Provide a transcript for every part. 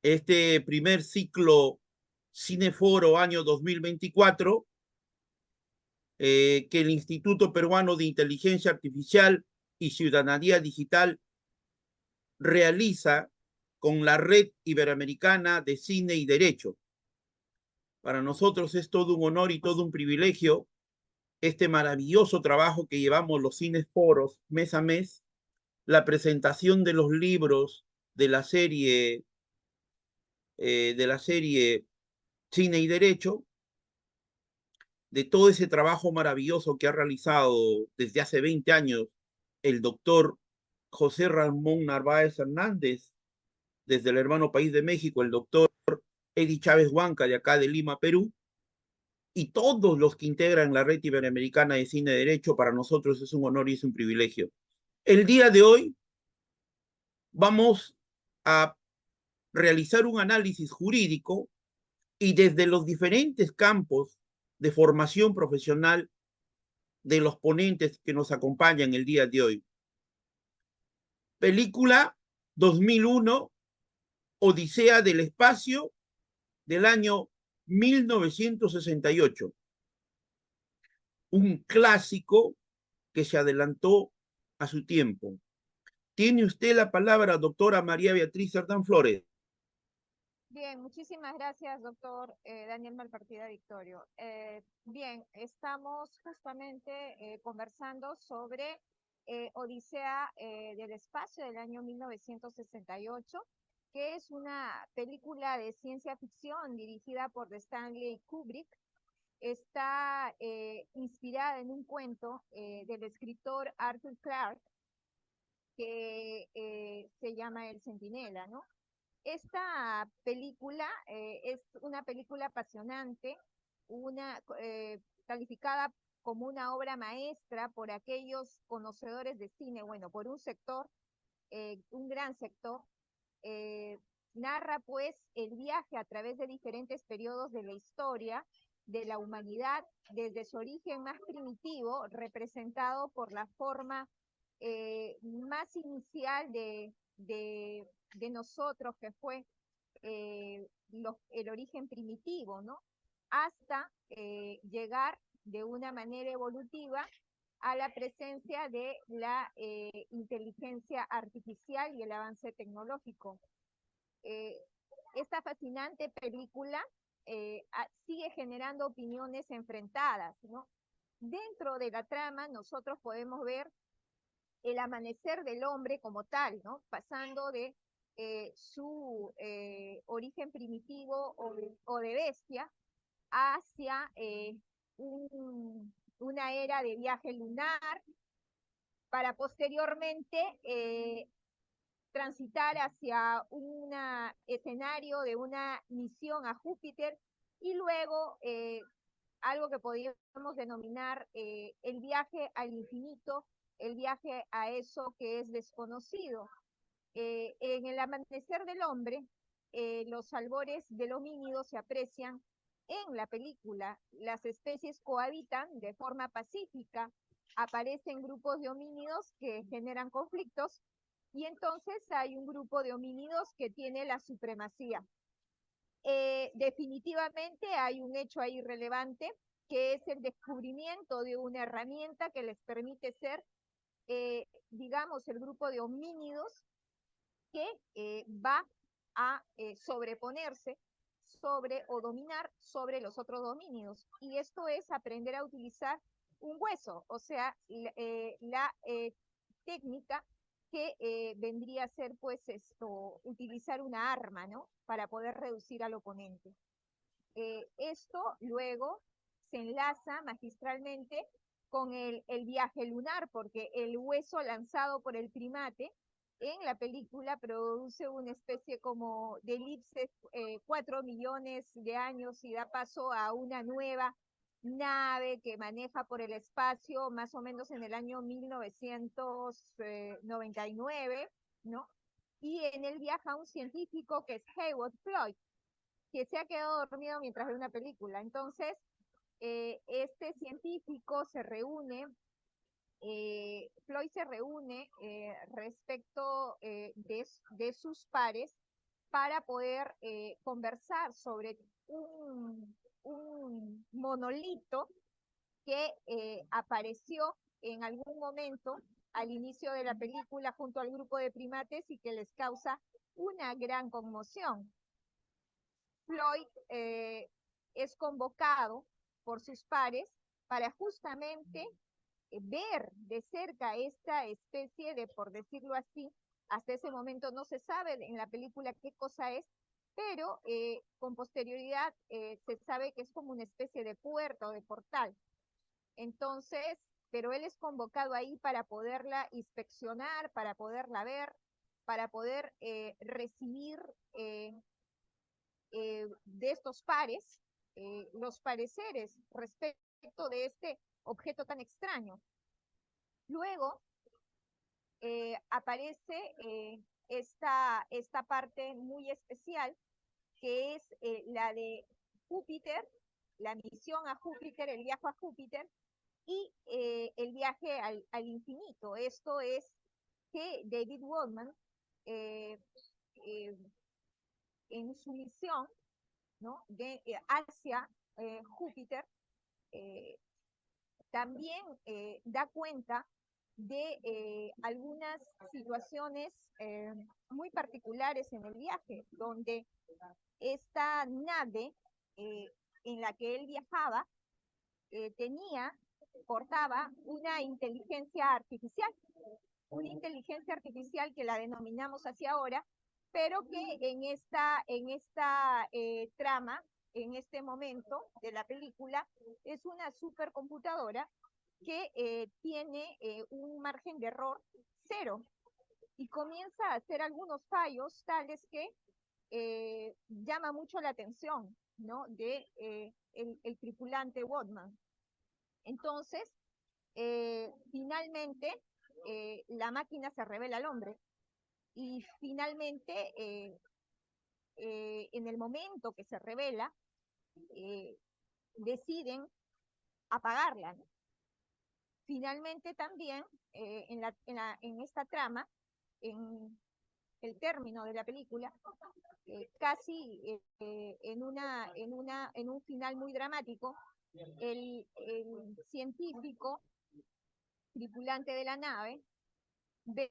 este primer ciclo Cineforo año 2024, que el Instituto Peruano de Inteligencia Artificial y Ciudadanía Digital realiza con la Red Iberoamericana de Cine y Derecho. Para nosotros es todo un honor y todo un privilegio este maravilloso trabajo que llevamos los cineforos mes a mes, la presentación de los libros de la serie Cine y Derecho, de todo ese trabajo maravilloso que ha realizado desde hace 20 años el doctor José Ramón Narváez Hernández, desde el hermano país de México, el doctor Eddie Chávez Huanca, de acá de Lima, Perú, y todos los que integran la Red Iberoamericana de Cine y Derecho. Para nosotros es un honor y es un privilegio. El día de hoy vamos a realizar un análisis jurídico y desde los diferentes campos de formación profesional de los ponentes que nos acompañan el día de hoy. Película 2001, Odisea del Espacio, del año 1968. Un clásico que se adelantó a su tiempo. Tiene usted la palabra, doctora María Beatriz Cerdán Flores. Bien, muchísimas gracias, doctor Daniel Malpartida Victorio. Bien, estamos justamente conversando sobre Odisea del Espacio del año 1968, que es una película de ciencia ficción dirigida por Stanley Kubrick. Está inspirada en un cuento del escritor Arthur Clarke, que se llama El Centinela, ¿no? Esta película es una película apasionante, calificada como una obra maestra por aquellos conocedores de cine, bueno, por un sector, un gran sector. eh, Narra pues el viaje a través de diferentes periodos de la historia de la humanidad, desde su origen más primitivo, representado por la forma más inicial de nosotros, que fue el origen primitivo, ¿no? Hasta llegar de una manera evolutiva a la presencia de la inteligencia artificial y el avance tecnológico. Eh, Esta fascinante película sigue generando opiniones enfrentadas, ¿no? Dentro de la trama nosotros podemos ver el amanecer del hombre como tal, ¿no? Pasando de su origen primitivo o de bestia hacia una era de viaje lunar, para posteriormente transitar hacia un escenario de una misión a Júpiter y luego algo que podríamos denominar el viaje al infinito, el viaje a eso que es desconocido. En el amanecer del hombre, los albores del homínido se aprecian en la película. Las especies cohabitan de forma pacífica, aparecen grupos de homínidos que generan conflictos y entonces hay un grupo de homínidos que tiene la supremacía. Definitivamente hay un hecho ahí relevante, que es el descubrimiento de una herramienta que les permite ser, digamos, el grupo de homínidos que va a sobreponerse sobre o dominar sobre los otros homínidos. Y esto es aprender a utilizar un hueso, o sea, la técnica que vendría a ser pues esto, utilizar una arma, ¿no? Para poder reducir al oponente. Esto luego se enlaza magistralmente con el viaje lunar, porque el hueso lanzado por el primate en la película produce una especie como de elipse 4 millones de años y da paso a una nueva nave que maneja por el espacio más o menos en el año 1999, ¿no? Y en él viaja un científico que es Heywood Floyd, que se ha quedado dormido mientras ve una película. Entonces, este científico se reúne, Floyd se reúne respecto de sus pares para poder conversar sobre un monolito que apareció en algún momento al inicio de la película junto al grupo de primates y que les causa una gran conmoción. Floyd es convocado por sus pares para justamente ver de cerca esta especie de, por decirlo así, hasta ese momento no se sabe en la película qué cosa es, pero con posterioridad se sabe que es como una especie de puerta o de portal. Entonces, pero él es convocado ahí para poderla inspeccionar, para poderla ver, para poder recibir de estos pares los pareceres respecto de este objeto tan extraño. Luego aparece esta parte muy especial que es la de Júpiter, la misión a Júpiter, el viaje a Júpiter y el viaje al infinito. Esto es que David Waldman eh, eh, en su misión, ¿no? Hacia Júpiter también da cuenta de algunas situaciones muy particulares en el viaje, donde esta nave en la que él viajaba portaba una inteligencia artificial que la denominamos así ahora, pero que en esta trama, en este momento de la película, es una supercomputadora que tiene un margen de error cero y comienza a hacer algunos fallos tales que llama mucho la atención, ¿no? De el tripulante Waldman. Entonces, finalmente, la máquina se revela al hombre y finalmente, en el momento que se revela, deciden apagarla, ¿no? Finalmente también, en esta trama, en el término de la película, casi en un final muy dramático, el científico tripulante de la nave ve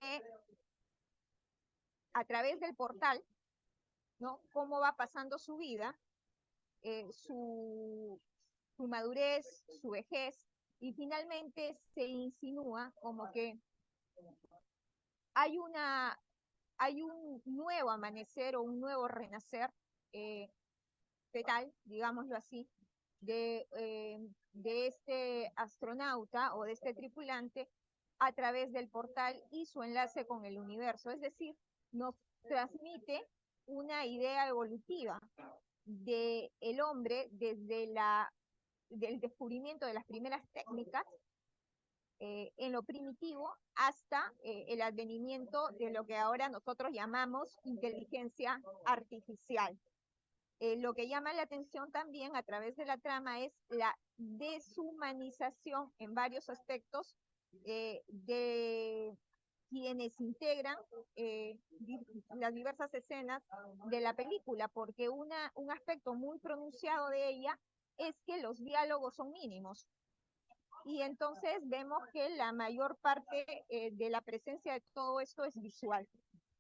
a través del portal, ¿no? Cómo va pasando su vida, su madurez, su vejez, y finalmente se insinúa como que hay un nuevo amanecer o un nuevo renacer fetal, digámoslo así, de este astronauta o de este tripulante a través del portal y su enlace con el universo. Es decir, nos transmite una idea evolutiva del hombre desde del descubrimiento de las primeras técnicas en lo primitivo hasta el advenimiento de lo que ahora nosotros llamamos inteligencia artificial. Lo que llama la atención también a través de la trama es la deshumanización en varios aspectos de quienes integran las diversas escenas de la película, porque un aspecto muy pronunciado de ella es que los diálogos son mínimos. Y entonces vemos que la mayor parte de la presencia de todo esto es visual.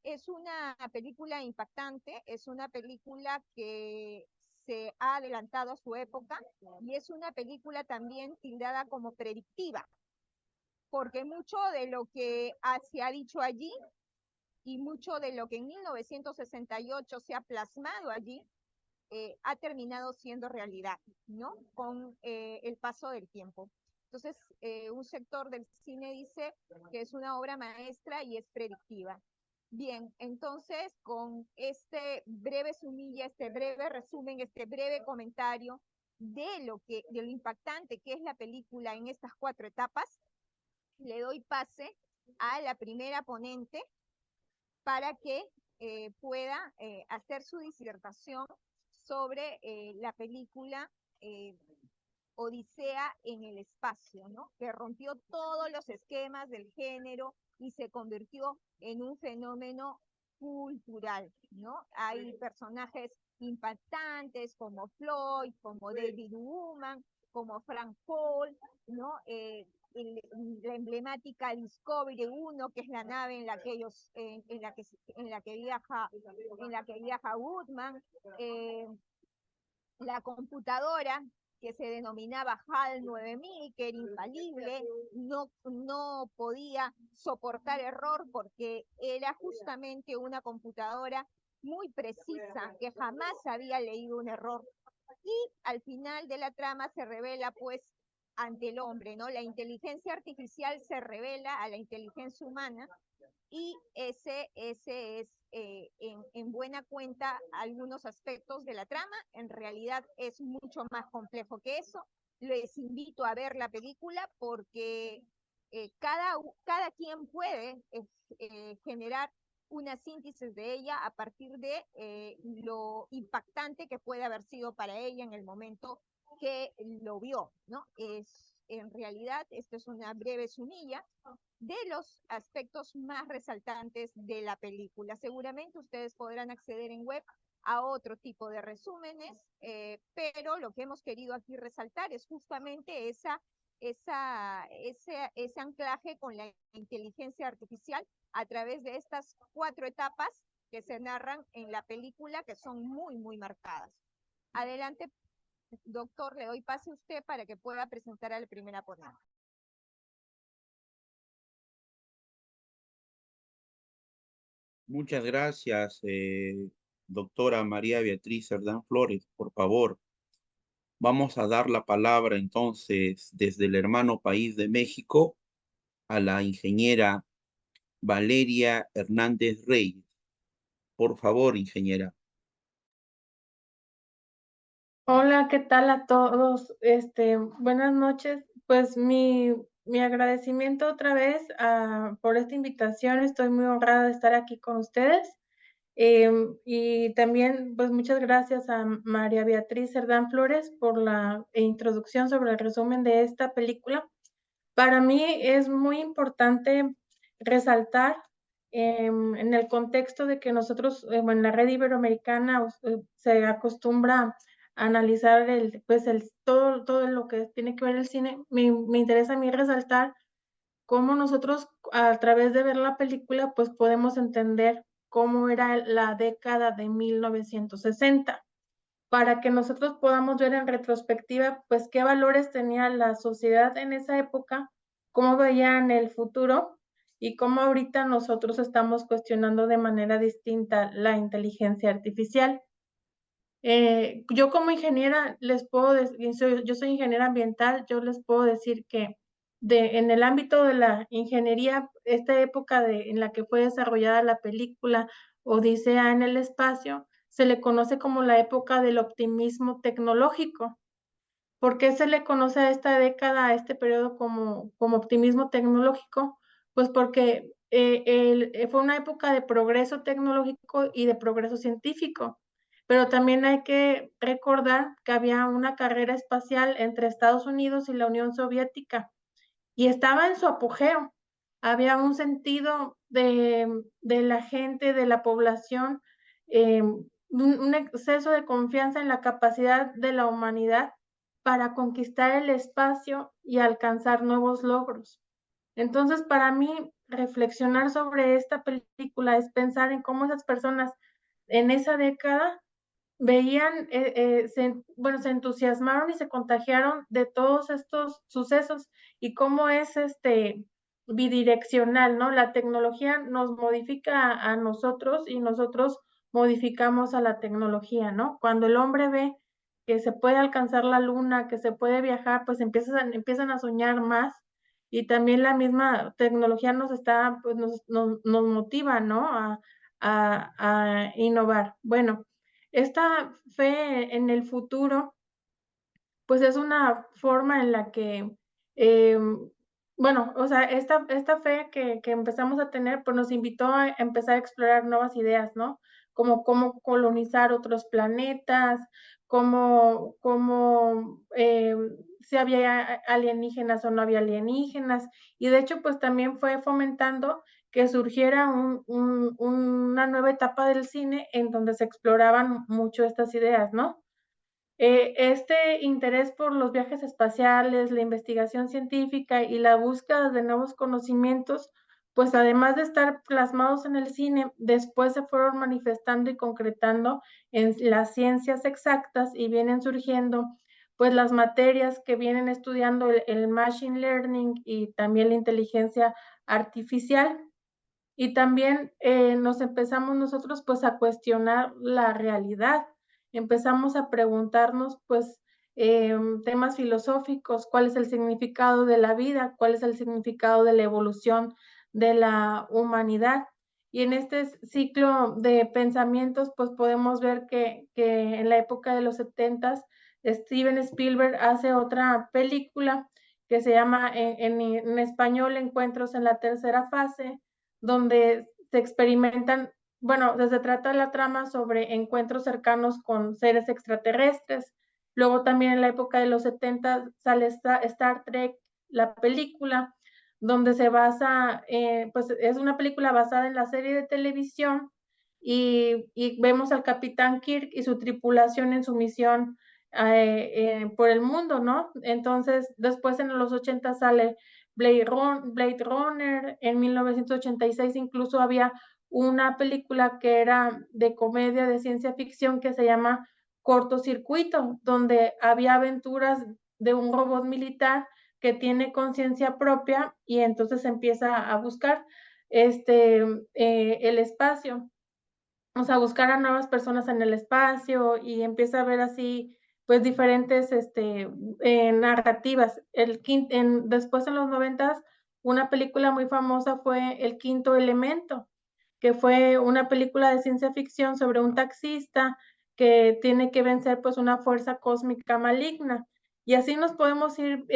Es una película impactante, es una película que se ha adelantado a su época y es una película también tildada como predictiva, porque mucho de lo que se ha dicho allí y mucho de lo que en 1968 se ha plasmado allí ha terminado siendo realidad, ¿no? Con el paso del tiempo. Entonces, un sector del cine dice que es una obra maestra y es predictiva. Bien, entonces con este breve sumilla, este breve resumen, este breve comentario de lo impactante que es la película en estas 4 etapas, le doy pase a la primera ponente para que pueda hacer su disertación sobre la película Odisea en el espacio, ¿no? Que rompió todos los esquemas del género y se convirtió en un fenómeno cultural, ¿no? Hay personajes impactantes como Floyd, como David Woman, como Frank Paul, ¿no? La emblemática Discovery 1, que es la nave en la que ellos, en la que viaja Woodman, la computadora que se denominaba HAL 9000, que era infalible, no podía soportar error porque era justamente una computadora muy precisa, que jamás había leído un error. Y al final de la trama se revela pues ante el hombre, ¿no? La inteligencia artificial se revela a la inteligencia humana y ese es en buena cuenta algunos aspectos de la trama. En realidad es mucho más complejo que eso. Les invito a ver la película porque cada quien puede generar una síntesis de ella a partir de lo impactante que puede haber sido para ella en el momento que lo vio, ¿no? En realidad, esto es una breve sumilla de los aspectos más resaltantes de la película. Seguramente ustedes podrán acceder en web a otro tipo de resúmenes, pero lo que hemos querido aquí resaltar es justamente ese anclaje con la inteligencia artificial a través de estas 4 etapas que se narran en la película, que son muy, muy marcadas. Adelante, doctor, le doy pase a usted para que pueda presentar a la primera ponente. Muchas gracias, doctora María Beatriz Cerdán Flores. Por favor, vamos a dar la palabra entonces desde el hermano país de México a la ingeniera Valeria Hernández Reyes. Por favor, ingeniera. Hola, ¿qué tal a todos? Buenas noches. Pues mi agradecimiento otra vez por esta invitación. Estoy muy honrada de estar aquí con ustedes. Y también, pues muchas gracias a María Beatriz Cerdán Flores por la introducción sobre el resumen de esta película. Para mí es muy importante resaltar en el contexto de que nosotros, en la red iberoamericana, se acostumbra a analizar todo lo que tiene que ver el cine. Me interesa a mí resaltar cómo nosotros, a través de ver la película, pues podemos entender cómo era la década de 1960 para que nosotros podamos ver en retrospectiva, pues, qué valores tenía la sociedad en esa época, cómo veían el futuro y cómo ahorita nosotros estamos cuestionando de manera distinta la inteligencia artificial. Yo como ingeniera les puedo decir, yo soy ingeniera ambiental, yo les puedo decir que en el ámbito de la ingeniería, esta época en la que fue desarrollada la película Odisea en el espacio, se le conoce como la época del optimismo tecnológico. ¿Por qué se le conoce a esta década, a este periodo como optimismo tecnológico? Pues porque fue una época de progreso tecnológico y de progreso científico, pero también hay que recordar que había una carrera espacial entre Estados Unidos y la Unión Soviética y estaba en su apogeo. Había un sentido de la gente, de la población, un exceso de confianza en la capacidad de la humanidad para conquistar el espacio y alcanzar nuevos logros. Entonces, para mí, reflexionar sobre esta película es pensar en cómo esas personas en esa década veían, se entusiasmaron y se contagiaron de todos estos sucesos y cómo es bidireccional, ¿no? La tecnología nos modifica a nosotros y nosotros modificamos a la tecnología, ¿no? Cuando el hombre ve que se puede alcanzar la luna, que se puede viajar, pues empiezan a soñar más y también la misma tecnología pues nos motiva, ¿no? A innovar. Bueno, esta fe en el futuro, pues es una forma en la que, bueno, o sea, esta fe que empezamos a tener, pues nos invitó a empezar a explorar nuevas ideas, ¿no? Como cómo colonizar otros planetas, si había alienígenas o no había alienígenas. Y de hecho, pues también fue fomentando que surgiera una nueva etapa del cine en donde se exploraban mucho estas ideas, ¿no? Este interés por los viajes espaciales, la investigación científica y la búsqueda de nuevos conocimientos, pues además de estar plasmados en el cine, después se fueron manifestando y concretando en las ciencias exactas y vienen surgiendo pues las materias que vienen estudiando el machine learning y también la inteligencia artificial. Y también nos empezamos nosotros pues a cuestionar la realidad, empezamos a preguntarnos pues temas filosóficos, cuál es el significado de la vida, cuál es el significado de la evolución de la humanidad. Y en este ciclo de pensamientos pues podemos ver que en la época de los 70 Steven Spielberg hace otra película que se llama en español Encuentros en la tercera fase, donde se experimentan, bueno, se trata la trama sobre encuentros cercanos con seres extraterrestres. Luego también en la época de los 70 sale Star Trek, la película, donde se basa, pues es una película basada en la serie de televisión y vemos al Capitán Kirk y su tripulación en su misión por el mundo, ¿no? Entonces, después en los 80 sale Blade Runner, en 1986 incluso había una película que era de comedia de ciencia ficción que se llama Cortocircuito, donde había aventuras de un robot militar que tiene conciencia propia y entonces empieza a buscar el espacio, o sea, buscar a nuevas personas en el espacio y empieza a ver así, pues, diferentes, narrativas. Después en los 90 una película muy famosa fue El quinto elemento, que fue una película de ciencia ficción sobre un taxista que tiene que vencer, pues, una fuerza cósmica maligna. Y así nos podemos ir,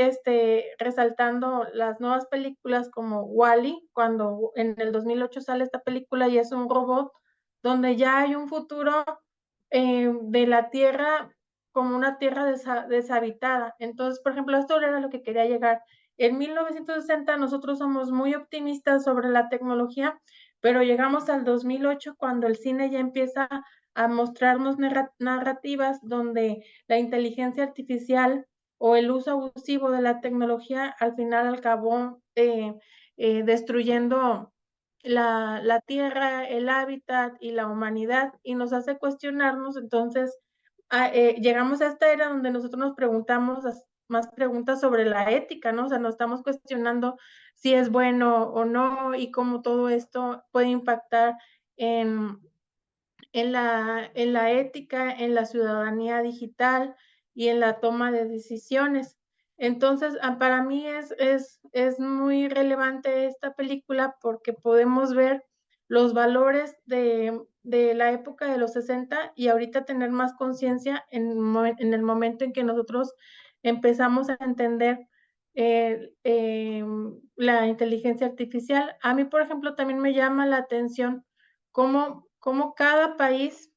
resaltando las nuevas películas como Wall-E, cuando en el 2008 sale esta película y es un robot donde ya hay un futuro de la Tierra como una tierra deshabitada. Entonces, por ejemplo, esto era lo que quería llegar. En 1960 nosotros somos muy optimistas sobre la tecnología, pero llegamos al 2008 cuando el cine ya empieza a mostrarnos narrativas donde la inteligencia artificial o el uso abusivo de la tecnología al final acabó destruyendo la tierra, el hábitat y la humanidad, y nos hace cuestionarnos, entonces, llegamos a esta era donde nosotros nos preguntamos más preguntas sobre la ética, ¿no? O sea, nos estamos cuestionando si es bueno o no y cómo todo esto puede impactar en en la ética, en la ciudadanía digital y en la toma de decisiones. Entonces, para mí es muy relevante esta película porque podemos ver los valores de la época de los 60 y ahorita tener más conciencia en el momento en que nosotros empezamos a entender la inteligencia artificial. A mí, por ejemplo, también me llama la atención cómo cada país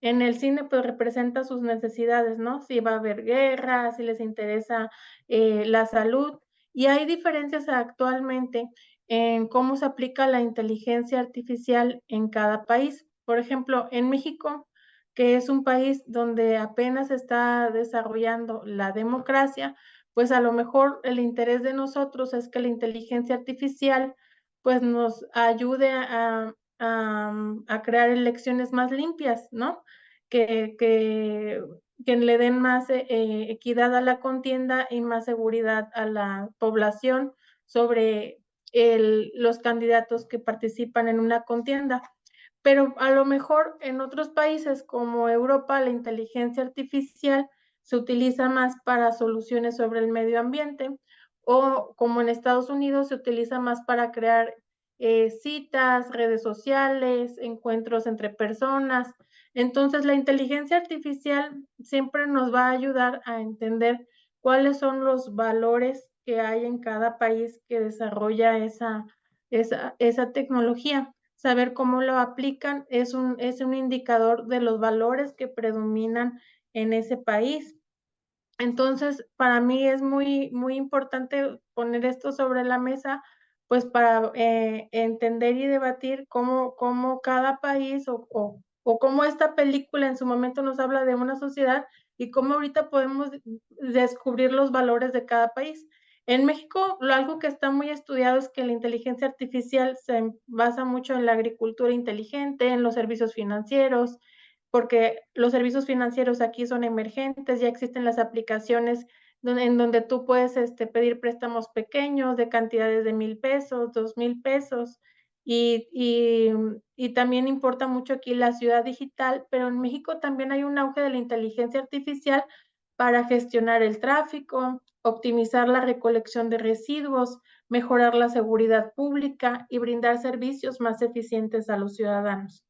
en el cine pues representa sus necesidades, ¿no? Si va a haber guerra, si les interesa la salud. Y hay diferencias actualmente en cómo se aplica la inteligencia artificial en cada país. Por ejemplo, en México, que es un país donde apenas está desarrollando la democracia, pues a lo mejor el interés de nosotros es que la inteligencia artificial pues nos ayude a crear elecciones más limpias, ¿no? Que, que, que le den más equidad a la contienda y más seguridad a la población sobre los candidatos que participan en una contienda. Pero a lo mejor en otros países como Europa, la inteligencia artificial se utiliza más para soluciones sobre el medio ambiente o como en Estados Unidos se utiliza más para crear citas, redes sociales, encuentros entre personas. Entonces, la inteligencia artificial siempre nos va a ayudar a entender cuáles son los valores que hay en cada país que desarrolla esa tecnología. Saber cómo lo aplican es un indicador de los valores que predominan en ese país. Entonces, para mí es muy, muy importante poner esto sobre la mesa pues para entender y debatir cómo cada país o cómo esta película en su momento nos habla de una sociedad y cómo ahorita podemos descubrir los valores de cada país. En México, algo que está muy estudiado es que la inteligencia artificial se basa mucho en la agricultura inteligente, en los servicios financieros, porque los servicios financieros aquí son emergentes, ya existen las aplicaciones en donde tú puedes pedir préstamos pequeños de cantidades de 1,000 pesos, 2,000 pesos, y también importa mucho aquí la ciudad digital, pero en México también hay un auge de la inteligencia artificial para gestionar el tráfico, optimizar la recolección de residuos, mejorar la seguridad pública y brindar servicios más eficientes a los ciudadanos.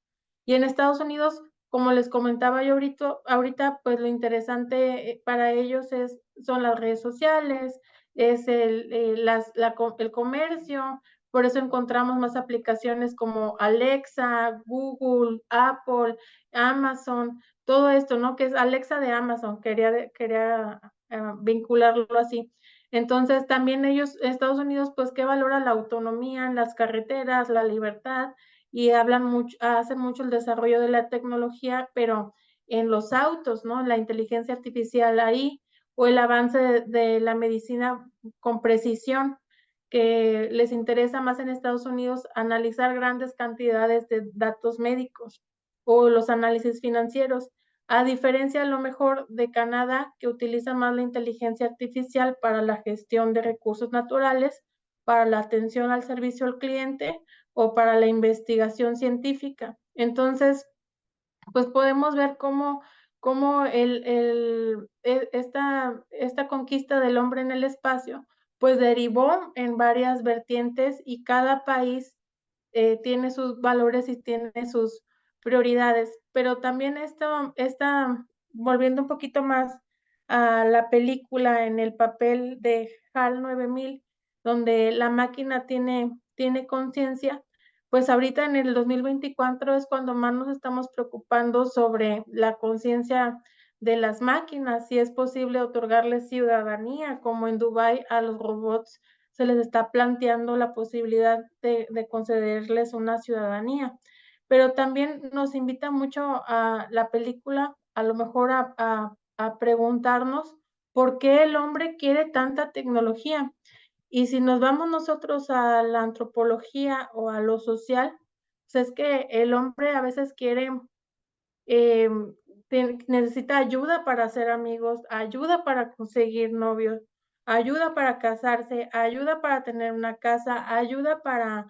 Y en Estados Unidos, como les comentaba yo ahorita, pues lo interesante para ellos son las redes sociales, es el comercio, por eso encontramos más aplicaciones como Alexa, Google, Apple, Amazon, todo esto, ¿no? Que es Alexa de Amazon, quería vincularlo así. Entonces, también Estados Unidos, pues, ¿qué valora la autonomía en las carreteras, la libertad? Y hacen mucho el desarrollo de la tecnología, pero en los autos, ¿no? La inteligencia artificial ahí, o el avance de la medicina con precisión, que les interesa más en Estados Unidos analizar grandes cantidades de datos médicos o los análisis financieros, a diferencia a lo mejor de Canadá, que utiliza más la inteligencia artificial para la gestión de recursos naturales, para la atención al servicio al cliente o para la investigación científica. Entonces, pues podemos ver cómo esta conquista del hombre en el espacio, pues derivó en varias vertientes y cada país tiene sus valores y tiene sus prioridades. Pero también volviendo un poquito más a la película en el papel de HAL 9000, donde la máquina tiene conciencia, pues ahorita en el 2024 es cuando más nos estamos preocupando sobre la conciencia de las máquinas, si es posible otorgarles ciudadanía, como en Dubái a los robots se les está planteando la posibilidad de concederles una ciudadanía. Pero también nos invita mucho a la película, a lo mejor a preguntarnos por qué el hombre quiere tanta tecnología. Y si nos vamos nosotros a la antropología o a lo social, pues es que el hombre a veces quiere em, necesita ayuda para hacer amigos, ayuda para conseguir novios, ayuda para casarse, ayuda para tener una casa, ayuda para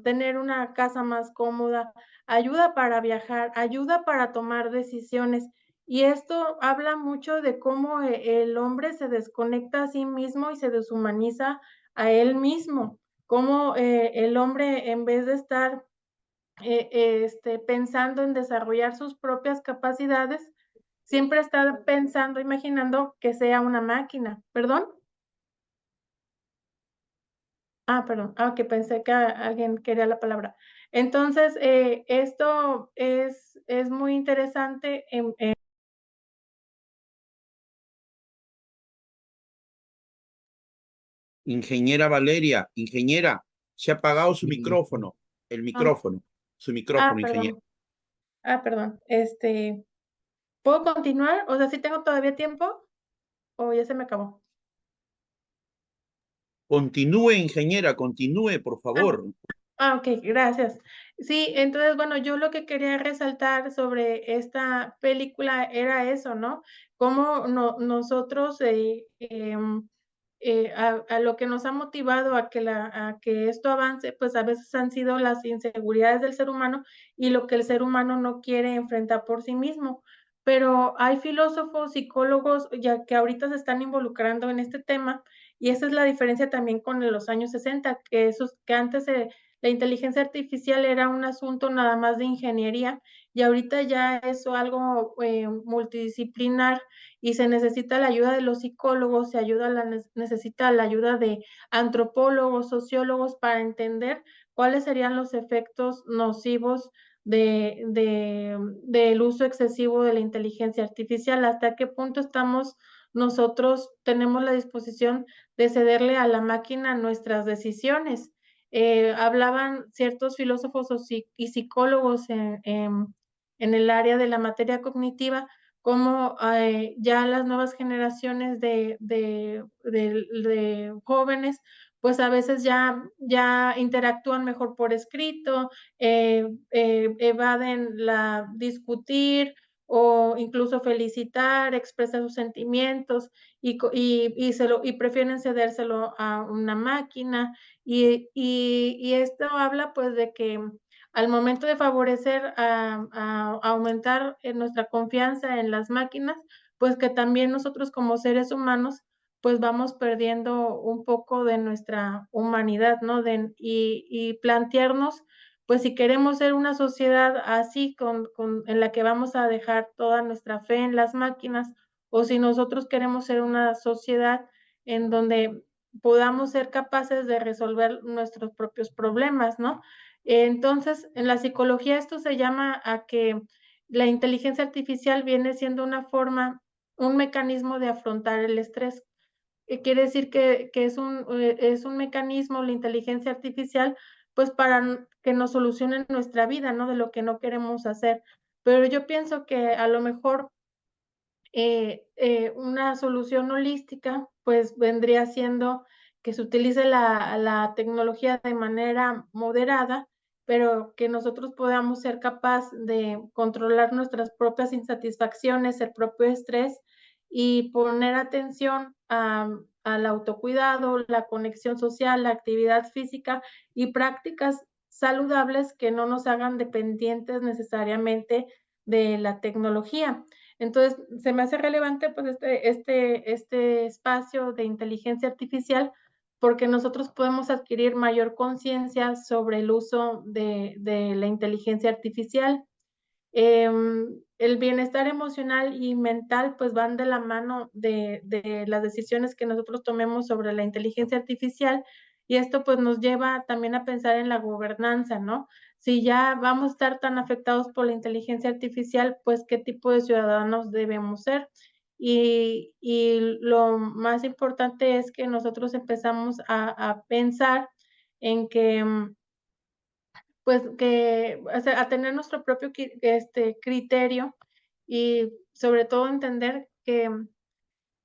tener una casa más cómoda, ayuda para viajar, ayuda para tomar decisiones. Y esto habla mucho de cómo el hombre se desconecta a sí mismo y se deshumaniza a él mismo, cómo el hombre en vez de estar pensando en desarrollar sus propias capacidades, siempre está pensando, imaginando que sea una máquina. ¿Perdón? Perdón. Que pensé que alguien quería la palabra. Entonces, esto es muy interesante Ingeniera Valeria, ingeniera, se ha apagado su micrófono, el ah, micrófono, su micrófono, ingeniera. perdón. Perdón. ¿Puedo continuar? O sea, ¿sí tengo todavía tiempo o ya se me acabó? Continúe, ingeniera, continúe, por favor. Okey, gracias. Sí, entonces, bueno, yo lo que quería resaltar sobre esta película era eso, ¿no? Cómo nosotros, a lo que nos ha motivado a que esto avance, pues, a veces han sido las inseguridades del ser humano y lo que el ser humano no quiere enfrentar por sí mismo. Pero hay filósofos, psicólogos, ya que ahorita se están involucrando en este tema, y esa es la diferencia también con los años 60, que antes la inteligencia artificial era un asunto nada más de ingeniería y ahorita ya es algo multidisciplinar y se necesita la ayuda de los psicólogos, necesita la ayuda de antropólogos, sociólogos para entender cuáles serían los efectos nocivos del uso excesivo de la inteligencia artificial, hasta qué punto estamos nosotros tenemos la disposición de cederle a la máquina nuestras decisiones. Hablaban ciertos filósofos y psicólogos en el área de la materia cognitiva, como ya las nuevas generaciones de jóvenes, pues a veces ya interactúan mejor por escrito, evaden la discutir o incluso felicitar, expresar sus sentimientos y prefieren cedérselo a una máquina. Y esto habla pues de que al momento de favorecer a aumentar nuestra confianza en las máquinas, pues que también nosotros como seres humanos pues vamos perdiendo un poco de nuestra humanidad, ¿no? Y plantearnos, pues si queremos ser una sociedad así en la que vamos a dejar toda nuestra fe en las máquinas, o si nosotros queremos ser una sociedad en donde podamos ser capaces de resolver nuestros propios problemas, ¿no? Entonces, en la psicología esto se llama a que la inteligencia artificial viene siendo una forma, un mecanismo de afrontar el estrés. Quiere decir que es un mecanismo, la inteligencia artificial, pues para que nos solucionen nuestra vida, ¿no? De lo que no queremos hacer. Pero yo pienso que a lo mejor una solución holística, pues vendría siendo que se utilice la tecnología de manera moderada, pero que nosotros podamos ser capaz de controlar nuestras propias insatisfacciones, el propio estrés y poner atención al autocuidado, la conexión social, la actividad física y prácticas saludables que no nos hagan dependientes necesariamente de la tecnología. Entonces, se me hace relevante, pues, este espacio de inteligencia artificial, porque nosotros podemos adquirir mayor conciencia sobre el uso de la inteligencia artificial. El bienestar emocional y mental, pues, van de la mano de las decisiones que nosotros tomemos sobre la inteligencia artificial, y esto, pues, nos lleva también a pensar en la gobernanza, ¿no? Si ya vamos a estar tan afectados por la inteligencia artificial, pues, ¿qué tipo de ciudadanos debemos ser? Y lo más importante es que nosotros empezamos a pensar en que, pues, que, o sea, a tener nuestro propio criterio y sobre todo entender que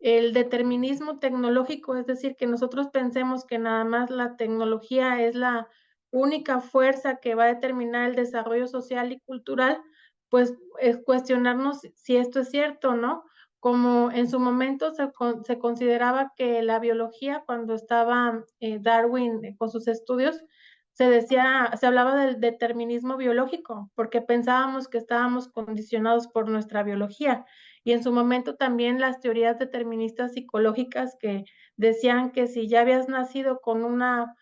el determinismo tecnológico, es decir, que nosotros pensemos que nada más la tecnología es la única fuerza que va a determinar el desarrollo social y cultural, pues es cuestionarnos si esto es cierto, ¿no? Como en su momento se consideraba que la biología, cuando estaba Darwin con sus estudios, se hablaba del determinismo biológico, porque pensábamos que estábamos condicionados por nuestra biología. Y en su momento también las teorías deterministas psicológicas que decían que si ya habías nacido con una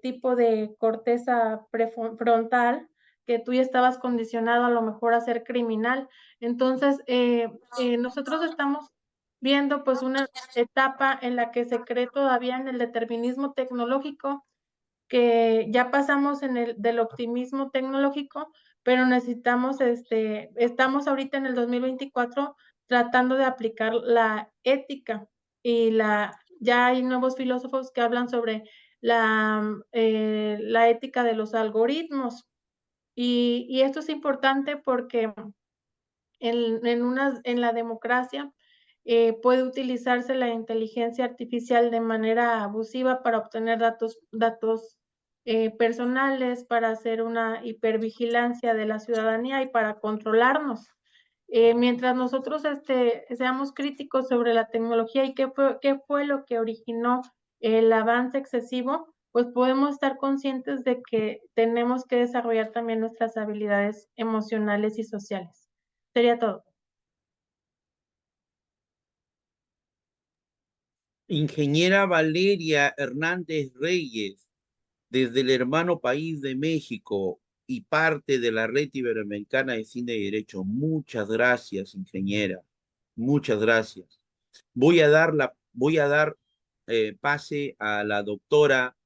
tipo de corteza prefrontal, que tú ya estabas condicionado a lo mejor a ser criminal. Entonces, nosotros estamos viendo pues una etapa en la que se cree todavía en el determinismo tecnológico, que ya pasamos del optimismo tecnológico, pero necesitamos, estamos ahorita en el 2024 tratando de aplicar la ética y ya hay nuevos filósofos que hablan sobre la ética de los algoritmos. Y esto es importante porque en la democracia puede utilizarse la inteligencia artificial de manera abusiva para obtener datos personales, para hacer una hipervigilancia de la ciudadanía y para controlarnos. Mientras nosotros seamos críticos sobre la tecnología y qué fue lo que originó el avance excesivo, pues podemos estar conscientes de que tenemos que desarrollar también nuestras habilidades emocionales y sociales. Sería todo. Ingeniera Valeria Hernández Reyes, desde el hermano país de México y parte de la Red Iberoamericana de Cine y Derecho. Muchas gracias, ingeniera. Muchas gracias. Voy a dar pase a la doctora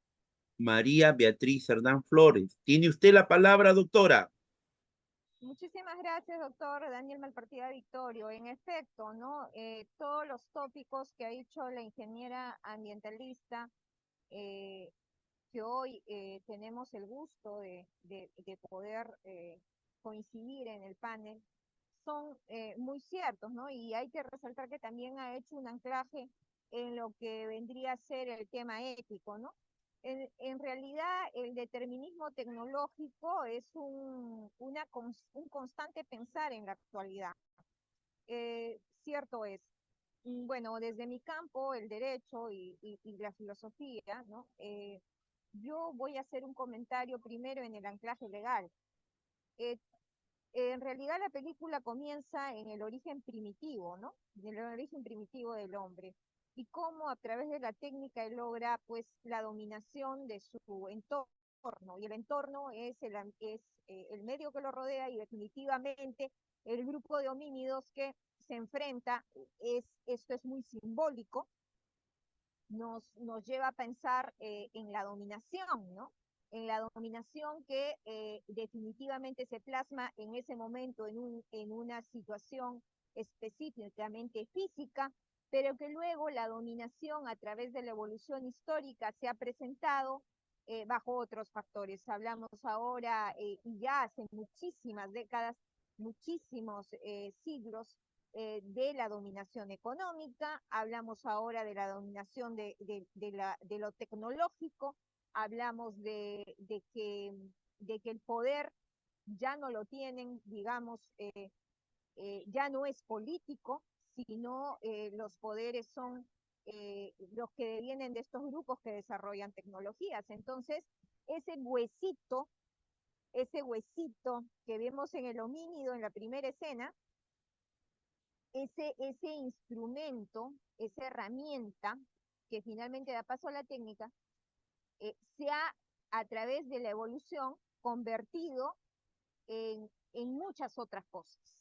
María Beatriz Hernán Flores. ¿Tiene usted la palabra, doctora? Muchísimas gracias, doctor Daniel Malpartida Victorio. En efecto, ¿no? Todos los tópicos que ha dicho la ingeniera ambientalista, eh, que hoy tenemos el gusto de poder coincidir en el panel, son muy ciertos, ¿no? Y hay que resaltar que también ha hecho un anclaje en lo que vendría a ser el tema ético, ¿no? En realidad, el determinismo tecnológico es un constante pensar en la actualidad. Cierto es. Bueno, desde mi campo, el derecho y la filosofía, ¿no? Yo voy a hacer un comentario primero en el anclaje legal. Eh, en realidad la película comienza en el origen primitivo, ¿no? En el origen primitivo del hombre. Y cómo a través de la técnica él logra, pues, la dominación de su entorno. Y el entorno es el medio que lo rodea y definitivamente el grupo de homínidos que se enfrenta, esto es muy simbólico, nos lleva a pensar en la dominación, ¿no? En la dominación que definitivamente se plasma en ese momento en una situación específicamente física, pero que luego la dominación a través de la evolución histórica se ha presentado bajo otros factores. Hablamos ahora, y ya hace muchísimas décadas, muchísimos siglos, de la dominación económica, hablamos ahora de la dominación de lo tecnológico, hablamos de que el poder ya no lo tienen, digamos, ya no es político, sino los poderes son los que vienen de estos grupos que desarrollan tecnologías. Entonces, ese huesito que vemos en el homínido en la primera escena, ese instrumento, esa herramienta que finalmente da paso a la técnica, se ha, a través de la evolución, convertido en muchas otras cosas.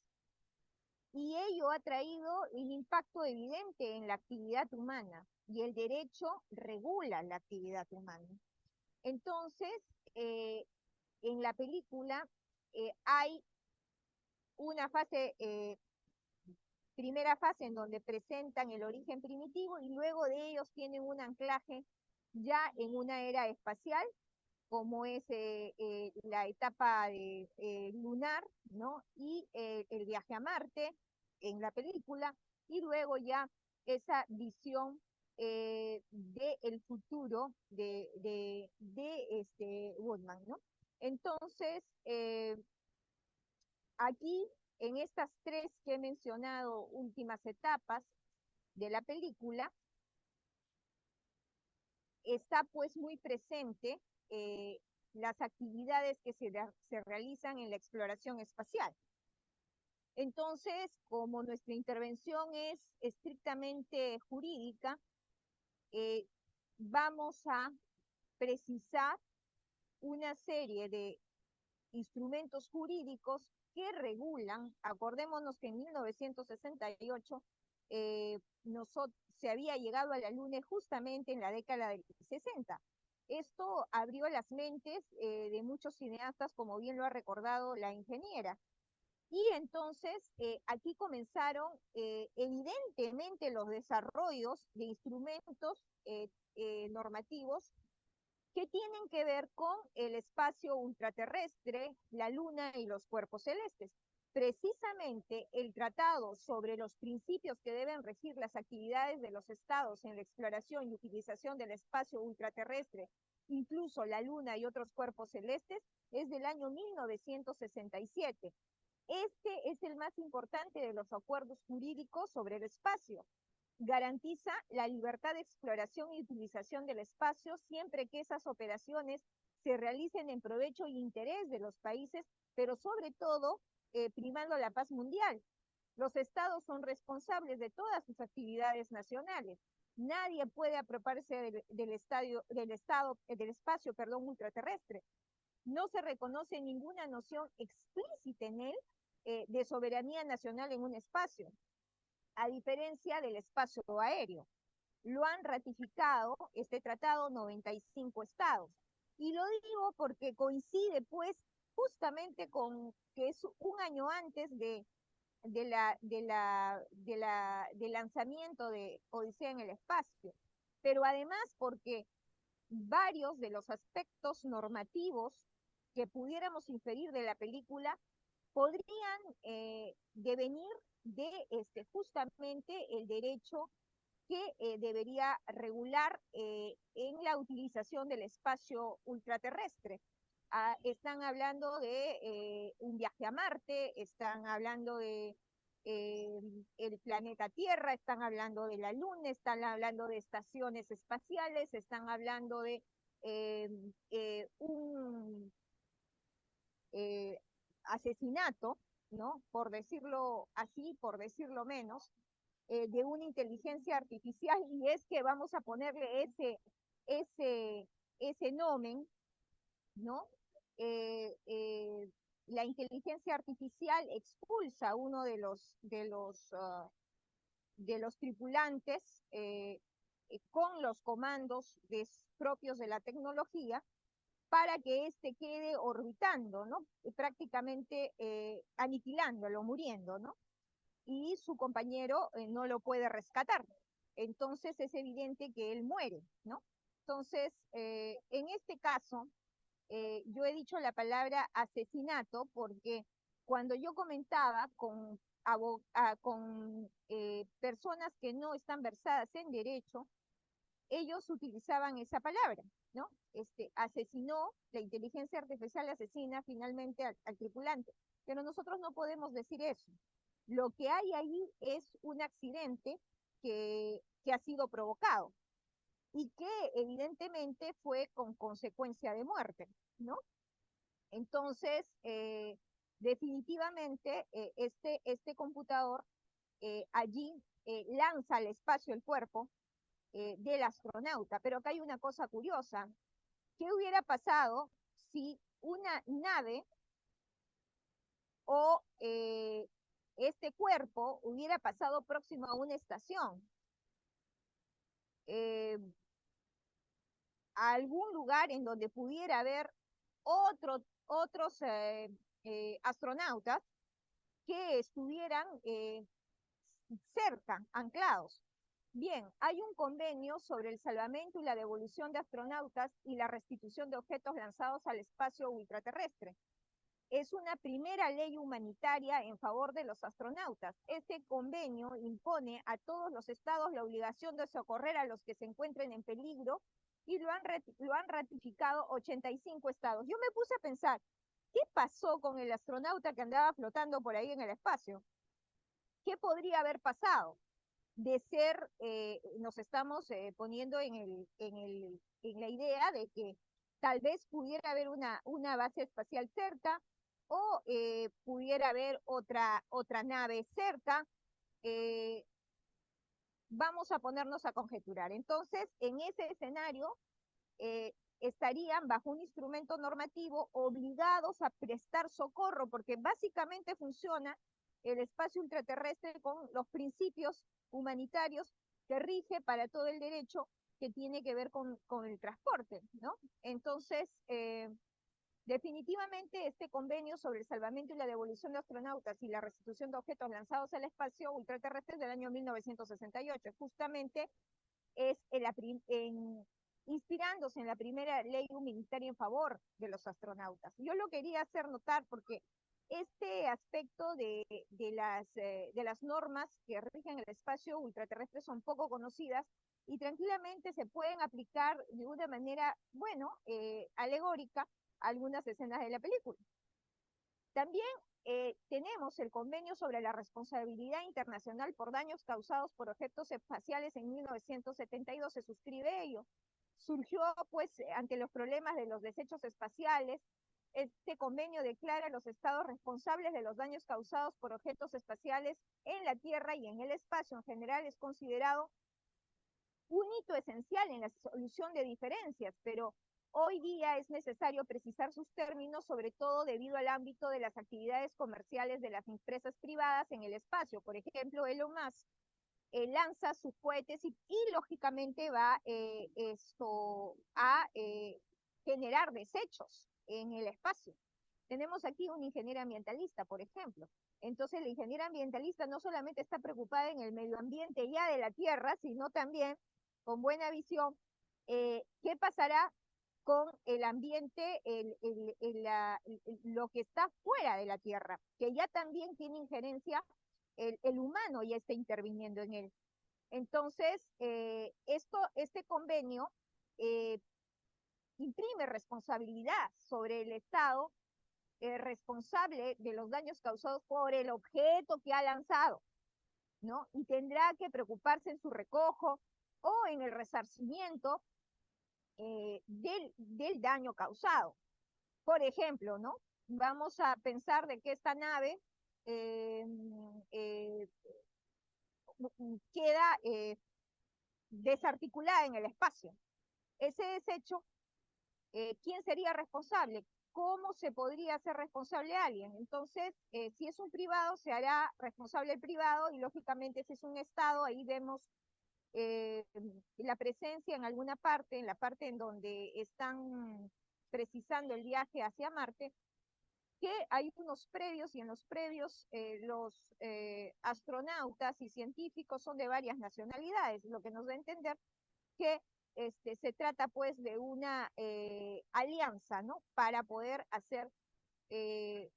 Y ello ha traído un impacto evidente en la actividad humana, y el derecho regula la actividad humana. Entonces, en la película hay una primera fase en donde presentan el origen primitivo y luego de ellos tienen un anclaje ya en una era espacial, como es la etapa lunar, ¿no? Y el viaje a Marte en la película, y luego ya esa visión del futuro de Woodman, ¿no? Entonces, aquí, en estas tres que he mencionado, últimas etapas de la película, está pues muy presente las actividades que se realizan en la exploración espacial. Entonces, como nuestra intervención es estrictamente jurídica, vamos a precisar una serie de instrumentos jurídicos que regulan. Acordémonos que en 1968 se había llegado a la Luna justamente en la década del 60. Esto abrió las mentes de muchos cineastas, como bien lo ha recordado la ingeniera. Y entonces aquí comenzaron evidentemente los desarrollos de instrumentos normativos que tienen que ver con el espacio ultraterrestre, la Luna y los cuerpos celestes. Precisamente el tratado sobre los principios que deben regir las actividades de los estados en la exploración y utilización del espacio ultraterrestre, incluso la Luna y otros cuerpos celestes, es del año 1967. Este es el más importante de los acuerdos jurídicos sobre el espacio. Garantiza la libertad de exploración y utilización del espacio siempre que esas operaciones se realicen en provecho y interés de los países, pero sobre todo primando la paz mundial. Los estados son responsables de todas sus actividades nacionales. Nadie puede apropiarse del espacio ultraterrestre. No se reconoce ninguna noción explícita en él de soberanía nacional en un espacio, a diferencia del espacio aéreo. Lo han ratificado este tratado 95 estados. Y lo digo porque coincide, pues, justamente con que es un año antes del lanzamiento de Odisea en el espacio, pero además porque varios de los aspectos normativos que pudiéramos inferir de la película podrían devenir de justamente el derecho que debería regular en la utilización del espacio ultraterrestre. Están hablando de un viaje a Marte, están hablando de el planeta Tierra, están hablando de la Luna, están hablando de estaciones espaciales, están hablando de eh, un asesinato, ¿no? Por decirlo así, por decirlo menos, de una inteligencia artificial, y es que vamos a ponerle ese nomen, ¿no? Eh, eh, la inteligencia artificial expulsa a uno de los tripulantes con los comandos propios de la tecnología para que éste quede orbitando, ¿no? Prácticamente aniquilándolo, muriendo, ¿no? Y su compañero no lo puede rescatar. Entonces es evidente que él muere, ¿no? Entonces, en este caso, yo he dicho la palabra asesinato porque cuando yo comentaba con personas que no están versadas en derecho, ellos utilizaban esa palabra, ¿no? Asesinó, la inteligencia artificial asesina finalmente al tripulante, pero nosotros no podemos decir eso. Lo que hay ahí es un accidente que ha sido provocado y que evidentemente fue con consecuencia de muerte, ¿no? Entonces, definitivamente, este computador allí lanza al espacio el cuerpo del astronauta. Pero acá hay una cosa curiosa. ¿Qué hubiera pasado si una nave o este cuerpo hubiera pasado próximo a una estación? Eh, a algún lugar en donde pudiera haber otros astronautas que estuvieran cerca, anclados. Bien, hay un convenio sobre el salvamento y la devolución de astronautas y la restitución de objetos lanzados al espacio ultraterrestre. Es una primera ley humanitaria en favor de los astronautas. Este convenio impone a todos los estados la obligación de socorrer a los que se encuentren en peligro y lo han ratificado 85 estados. Yo me puse a pensar, ¿qué pasó con el astronauta que andaba flotando por ahí en el espacio? ¿Qué podría haber pasado? De ser, nos estamos poniendo en la idea de que tal vez pudiera haber una base espacial cerca o pudiera haber otra nave cerca. eh, Vamos a ponernos a conjeturar. Entonces, en ese escenario, estarían bajo un instrumento normativo obligados a prestar socorro, porque básicamente funciona el espacio ultraterrestre con los principios humanitarios que rige para todo el derecho que tiene que ver con el transporte, ¿no? Entonces, definitivamente este convenio sobre el salvamento y la devolución de astronautas y la restitución de objetos lanzados al espacio ultraterrestre del año 1968, justamente es inspirándose en la primera ley humanitaria en favor de los astronautas. Yo lo quería hacer notar porque este aspecto de las normas que rigen el espacio ultraterrestre son poco conocidas y tranquilamente se pueden aplicar de una manera, bueno, alegórica a algunas escenas de la película. También tenemos el convenio sobre la responsabilidad internacional por daños causados por objetos espaciales en 1972, se suscribe ello. Surgió pues ante los problemas de los desechos espaciales. Este convenio declara a los estados responsables de los daños causados por objetos espaciales en la Tierra y en el espacio. En general es considerado un hito esencial en la solución de diferencias, pero hoy día es necesario precisar sus términos, sobre todo debido al ámbito de las actividades comerciales de las empresas privadas en el espacio. Por ejemplo, Elon Musk lanza sus cohetes y lógicamente va a generar desechos en el espacio. tenemos aquí un ingeniero ambientalista, por ejemplo. Entonces, la ingeniera ambientalista no solamente está preocupada en el medio ambiente ya de la Tierra, sino también con buena visión, qué pasará con el ambiente, lo que está fuera de la Tierra, que ya también tiene injerencia, el humano ya está interviniendo en él. Entonces, este convenio eh, imprime responsabilidad sobre el Estado, responsable de los daños causados por el objeto que ha lanzado, ¿no? Y tendrá que preocuparse en su recojo o en el resarcimiento del daño causado. Por ejemplo, ¿no? Vamos a pensar de que esta nave eh, eh, queda desarticulada en el espacio. Ese desecho, ¿quién sería responsable? ¿Cómo se podría hacer responsable a alguien? Entonces, si es un privado, se hará responsable el privado y lógicamente si es un Estado, ahí vemos la presencia en alguna parte, en la parte en donde están precisando el viaje hacia Marte, que hay unos predios y en los predios los astronautas y científicos son de varias nacionalidades, lo que nos da a entender que se trata pues de una alianza, ¿no? Para poder hacer,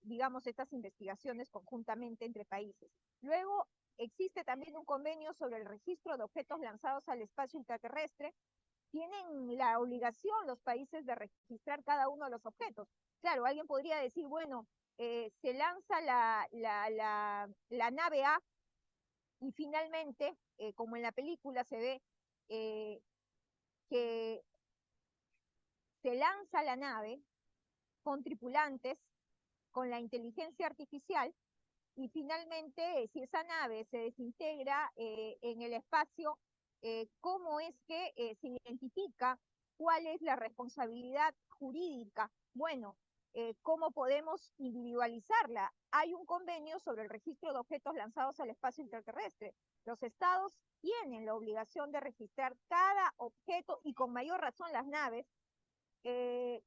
digamos, estas investigaciones conjuntamente entre países. Luego, existe también un convenio sobre el registro de objetos lanzados al espacio intraterrestre. Tienen la obligación los países de registrar cada uno de los objetos. Claro, alguien podría decir, bueno, se lanza la nave A y finalmente, como en la película se ve, eh, que se lanza la nave con tripulantes, con la inteligencia artificial, y finalmente, si esa nave se desintegra en el espacio, ¿cómo es que se identifica cuál es la responsabilidad jurídica? Bueno, ¿cómo podemos individualizarla? Hay un convenio sobre el registro de objetos lanzados al espacio intraterrestre. Los estados tienen la obligación de registrar cada objeto y con mayor razón las naves que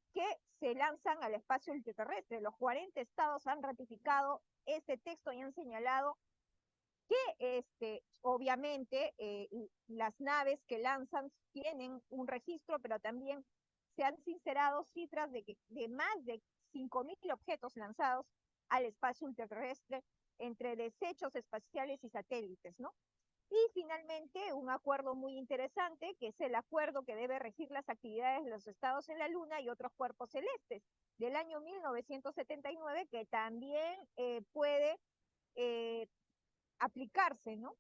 se lanzan al espacio ultraterrestre. Los 40 estados han ratificado este texto y han señalado que obviamente las naves que lanzan tienen un registro, pero también se han sincerado cifras de más de 5.000 objetos lanzados al espacio ultraterrestre entre desechos espaciales y satélites, ¿no? Y finalmente, un acuerdo muy interesante, que es el acuerdo que debe regir las actividades de los estados en la Luna y otros cuerpos celestes, del año 1979, que también puede eh, aplicarse, ¿no?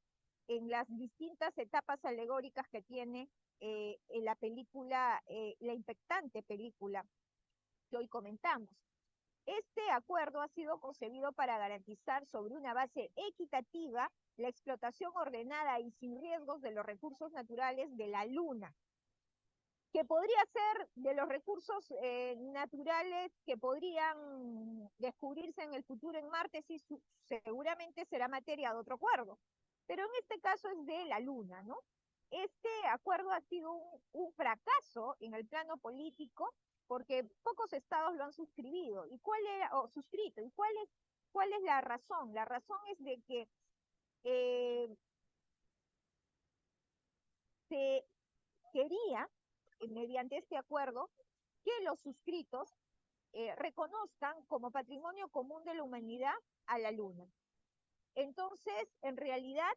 En las distintas etapas alegóricas que tiene en la película, la impactante película que hoy comentamos. Este acuerdo ha sido concebido para garantizar sobre una base equitativa la explotación ordenada y sin riesgos de los recursos naturales de la Luna, que podría ser de los recursos naturales que podrían descubrirse en el futuro en Marte, sí, seguramente será materia de otro acuerdo, pero en este caso es de la Luna, ¿no? Este acuerdo ha sido un fracaso en el plano político porque pocos estados lo han suscribido. ¿Y cuál era, o suscrito? ¿Y cuál es la razón? La razón es de que eh, se quería, mediante este acuerdo, que los suscritos reconozcan como patrimonio común de la humanidad a la Luna. Entonces, en realidad,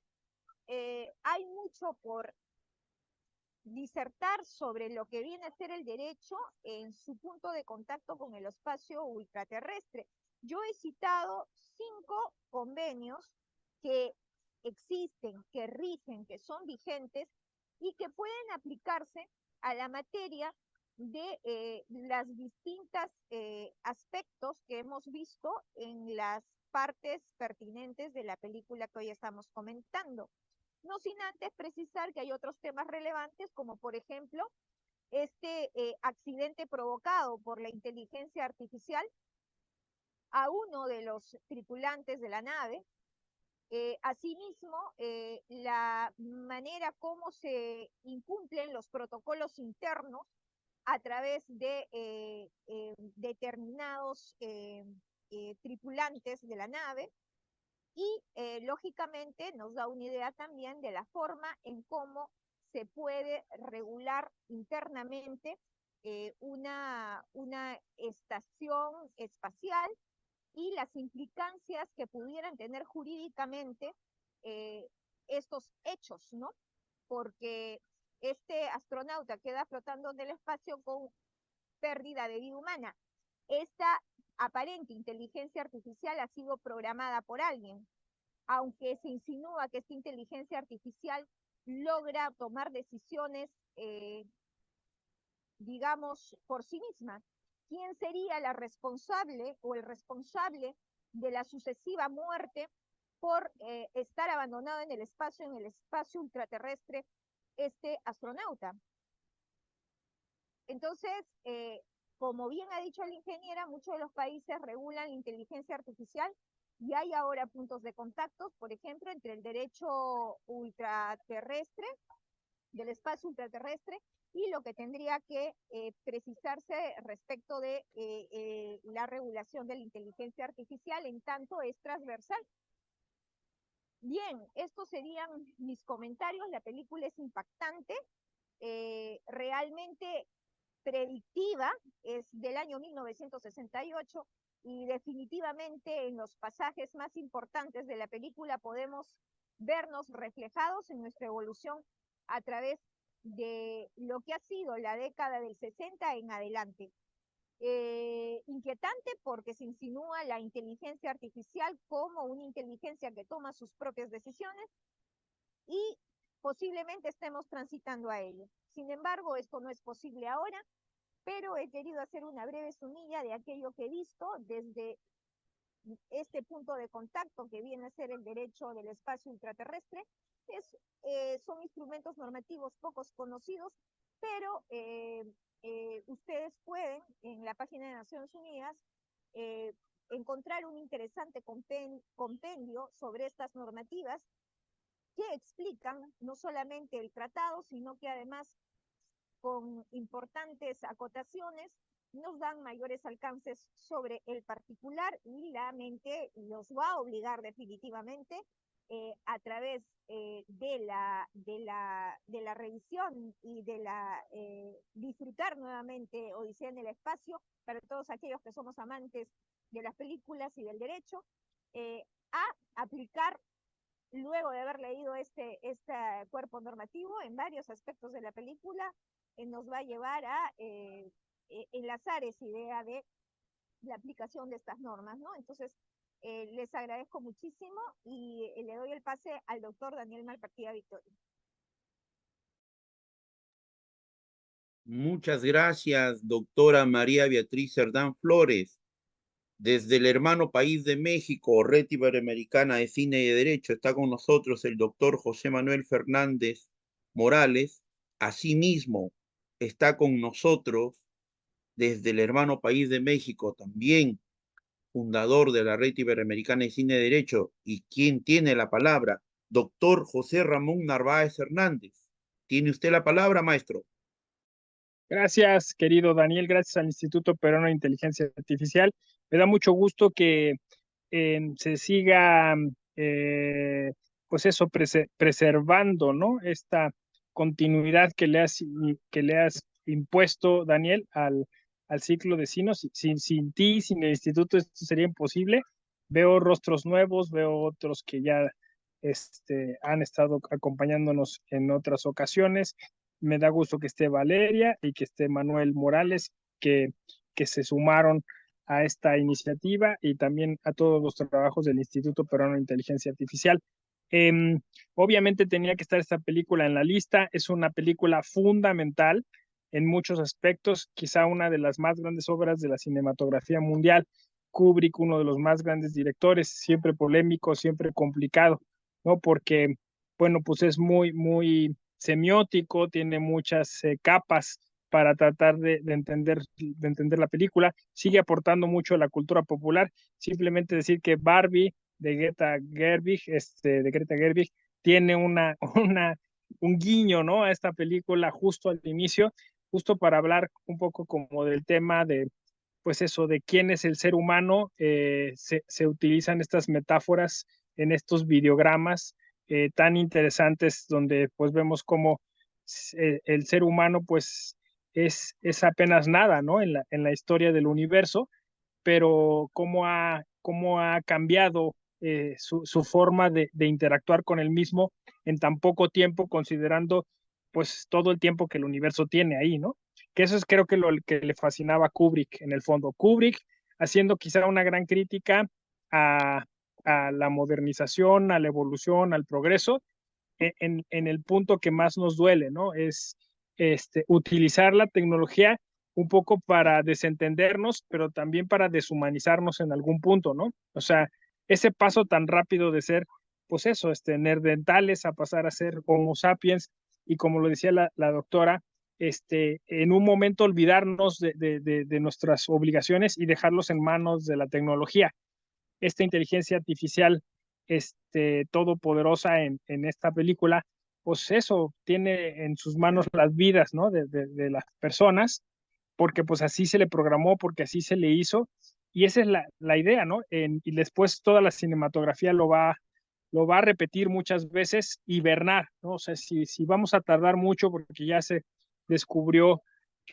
hay mucho por disertar sobre lo que viene a ser el derecho en su punto de contacto con el espacio ultraterrestre. Yo he citado 5 convenios que existen, que rigen, que son vigentes y que pueden aplicarse a la materia de las distintas aspectos que hemos visto en las partes pertinentes de la película que hoy estamos comentando. No sin antes precisar que hay otros temas relevantes, como por ejemplo este accidente provocado por la inteligencia artificial a uno de los tripulantes de la nave. Asimismo, la manera como se incumplen los protocolos internos a través de determinados tripulantes de la nave y lógicamente nos da una idea también de la forma en cómo se puede regular internamente una estación espacial y las implicancias que pudieran tener jurídicamente estos hechos, ¿no? Porque este astronauta queda flotando en el espacio con pérdida de vida humana. Esta aparente inteligencia artificial ha sido programada por alguien, aunque se insinúa que esta inteligencia artificial logra tomar decisiones, digamos, por sí misma. ¿Quién sería la responsable o el responsable de la sucesiva muerte por estar abandonado en el espacio ultraterrestre, este astronauta? Entonces, como bien ha dicho la ingeniera, muchos de los países regulan la inteligencia artificial y hay ahora puntos de contacto, por ejemplo, entre el derecho ultraterrestre, del espacio ultraterrestre, y lo que tendría que precisarse respecto de la regulación de la inteligencia artificial, en tanto es transversal. Bien, estos serían mis comentarios. La película es impactante, realmente predictiva, es del año 1968 y definitivamente en los pasajes más importantes de la película podemos vernos reflejados en nuestra evolución a través de lo que ha sido la década del 60 en adelante. Inquietante porque se insinúa la inteligencia artificial como una inteligencia que toma sus propias decisiones y posiblemente estemos transitando a ello. Sin embargo, esto no es posible ahora, pero he querido hacer una breve sumilla de aquello que he visto desde este punto de contacto que viene a ser el derecho del espacio ultraterrestre. Son instrumentos normativos pocos conocidos, pero ustedes pueden en la página de Naciones Unidas encontrar un interesante compendio sobre estas normativas que explican no solamente el tratado, sino que además con importantes acotaciones nos dan mayores alcances sobre el particular y la mente los va a obligar definitivamente a través de la revisión y de disfrutar nuevamente Odisea en el espacio, para todos aquellos que somos amantes de las películas y del derecho, a aplicar, luego de haber leído este cuerpo normativo en varios aspectos de la película, nos va a llevar a enlazar esa idea de la aplicación de estas normas, ¿no? Entonces, les agradezco muchísimo y le doy el pase al doctor Daniel Malpartida Victoria. Muchas gracias, doctora María Beatriz Cerdán Flores. Desde el hermano país de México, Red Iberoamericana de Cine y Derecho, está con nosotros el doctor José Manuel Fernández Morales. Asimismo, está con nosotros desde el hermano país de México, también fundador de la Red Iberoamericana de Cine y Derecho, y quien tiene la palabra, doctor José Ramón Narváez Hernández. ¿Tiene usted la palabra, maestro? Gracias, querido Daniel, gracias al Instituto Peruano de Inteligencia Artificial. Me da mucho gusto que se siga, pues eso, preservando, ¿no? Esta continuidad que le has impuesto, Daniel, al ciclo de cine. Sin ti, sin el instituto, esto sería imposible. Veo rostros nuevos, veo otros que ya han estado acompañándonos en otras ocasiones. Me da gusto que esté Valeria y que esté Manuel Morales, que se sumaron a esta iniciativa y también a todos los trabajos del Instituto Peruano de Inteligencia Artificial. Obviamente tenía que estar esta película en la lista. Es una película fundamental en muchos aspectos, quizá una de las más grandes obras de la cinematografía mundial. Kubrick, uno de los más grandes directores, siempre polémico, siempre complicado, ¿no? Porque, bueno, pues es muy semiótico, tiene muchas capas para tratar de entender la película. Sigue aportando mucho a la cultura popular. Simplemente decir que Barbie de Greta Gerwig tiene un guiño, ¿no?, a esta película justo al inicio. justo para hablar un poco como del tema de, pues eso, de quién es el ser humano, se utilizan estas metáforas en estos videogramas tan interesantes donde pues vemos cómo el ser humano pues es apenas nada, ¿no? En la historia del universo, pero cómo ha cambiado su forma de interactuar con el mismo en tan poco tiempo, considerando pues todo el tiempo que el universo tiene ahí, ¿no? Que eso es creo que lo que le fascinaba a Kubrick en el fondo. Kubrick haciendo quizá una gran crítica a, a la modernización, a la evolución, al progreso, en el punto que más nos duele, ¿no? Es utilizar la tecnología un poco para desentendernos, pero también para deshumanizarnos en algún punto, ¿no? O sea, ese paso tan rápido de ser, pues eso, neandertales a pasar a ser Homo sapiens, y como lo decía la doctora, en un momento olvidarnos de nuestras obligaciones y dejarlos en manos de la tecnología. Esta inteligencia artificial todopoderosa en esta película, pues eso, tiene en sus manos las vidas, ¿no? De las personas, porque pues así se le programó, porque así se le hizo, y esa es la idea, ¿no? Y después toda la cinematografía lo va a repetir muchas veces, hibernar, ¿no? O sea, si vamos a tardar mucho, porque ya se descubrió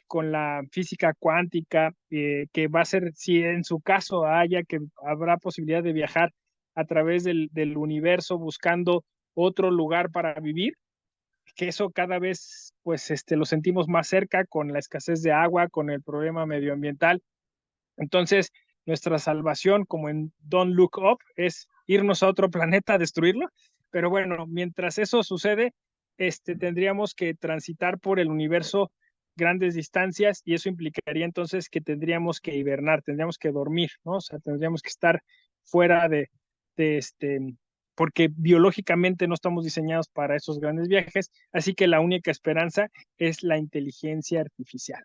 con la física cuántica, que va a ser, si en su caso que habrá posibilidad de viajar a través del universo buscando otro lugar para vivir, que eso cada vez pues lo sentimos más cerca con la escasez de agua, con el problema medioambiental. Entonces, nuestra salvación, como en Don't Look Up, es irnos a otro planeta a destruirlo. Pero bueno, mientras eso sucede, tendríamos que transitar por el universo grandes distancias, y eso implicaría entonces que tendríamos que hibernar, tendríamos que dormir, ¿no? O sea, tendríamos que estar fuera de porque biológicamente no estamos diseñados para esos grandes viajes, así que la única esperanza es la inteligencia artificial,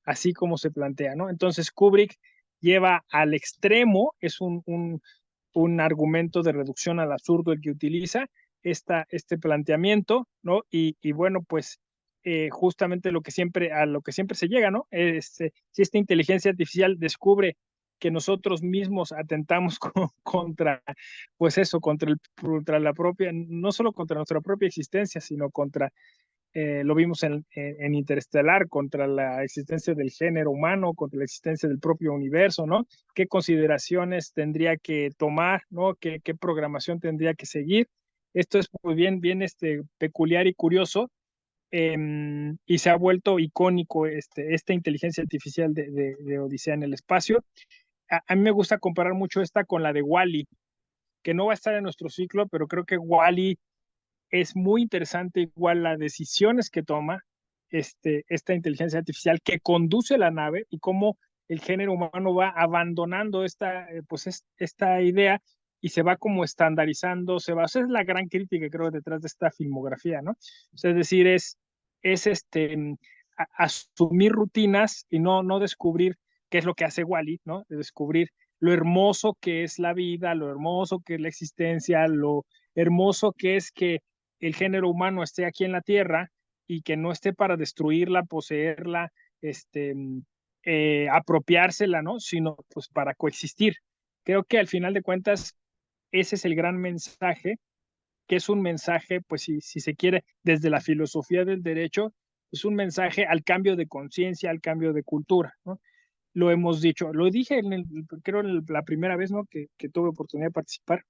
así como se plantea, ¿no? Entonces Kubrick lleva al extremo, es un argumento de reducción al absurdo el que utiliza este planteamiento, ¿no? Y bueno, pues justamente a lo que siempre se llega, ¿no? Si esta inteligencia artificial descubre que nosotros mismos atentamos contra, pues eso, contra la propia, no solo contra nuestra propia existencia, sino contra lo vimos en Interestelar, contra la existencia del género humano, contra la existencia del propio universo, ¿no? ¿Qué consideraciones tendría que tomar, ¿no? ¿Qué programación tendría que seguir? Esto es muy bien peculiar y curioso, y se ha vuelto icónico esta inteligencia artificial de Odisea en el espacio. A mí me gusta comparar mucho esta con la de Wall-E, que no va a estar en nuestro ciclo, pero creo que Wall-E es muy interesante igual las decisiones que toma esta inteligencia artificial que conduce la nave, y cómo el género humano va abandonando esta idea y se va como estandarizando, esa es la gran crítica creo detrás de esta filmografía, ¿no? O sea, es decir, es asumir rutinas y no descubrir qué es lo que hace Wall-E, ¿no? De descubrir lo hermoso que es la vida, lo hermoso que es la existencia, lo hermoso que es que el género humano esté aquí en la Tierra y que no esté para destruirla, poseerla, apropiársela, ¿no? Sino pues para coexistir. Creo que al final de cuentas ese es el gran mensaje, que es un mensaje, pues si se quiere, desde la filosofía del derecho, es un mensaje al cambio de conciencia, al cambio de cultura, ¿no? Lo hemos dicho, lo dije creo la primera vez, ¿no? que tuve oportunidad de participar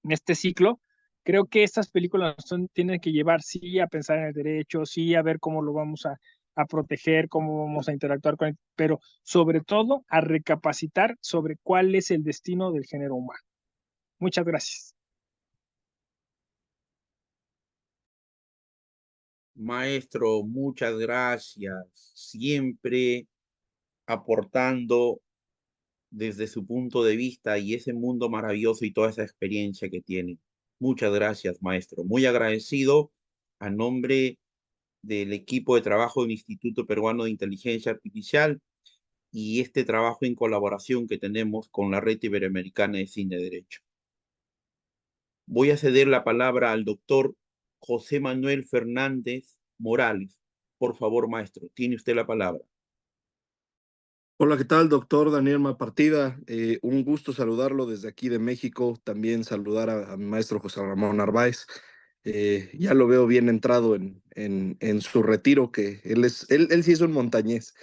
en este ciclo. Creo que estas películas tienen que llevar, sí, a pensar en el derecho, sí, a ver cómo lo vamos a proteger, cómo vamos a interactuar con él, pero sobre todo a recapacitar sobre cuál es el destino del género humano. Muchas gracias. Maestro, muchas gracias. Siempre aportando desde su punto de vista y ese mundo maravilloso y toda esa experiencia que tiene. Muchas gracias, maestro. Muy agradecido a nombre del equipo de trabajo del Instituto Peruano de Inteligencia Artificial y este trabajo en colaboración que tenemos con la Red Iberoamericana de Cine Derecho. Voy a ceder la palabra al doctor José Manuel Fernández Morales. Por favor, maestro, tiene usted la palabra. Hola, ¿qué tal, doctor Daniel Malpartida? Un gusto saludarlo desde aquí de México. También saludar a mi maestro José Ramón Narváez. Ya lo veo bien entrado en su retiro, que él sí es un montañés.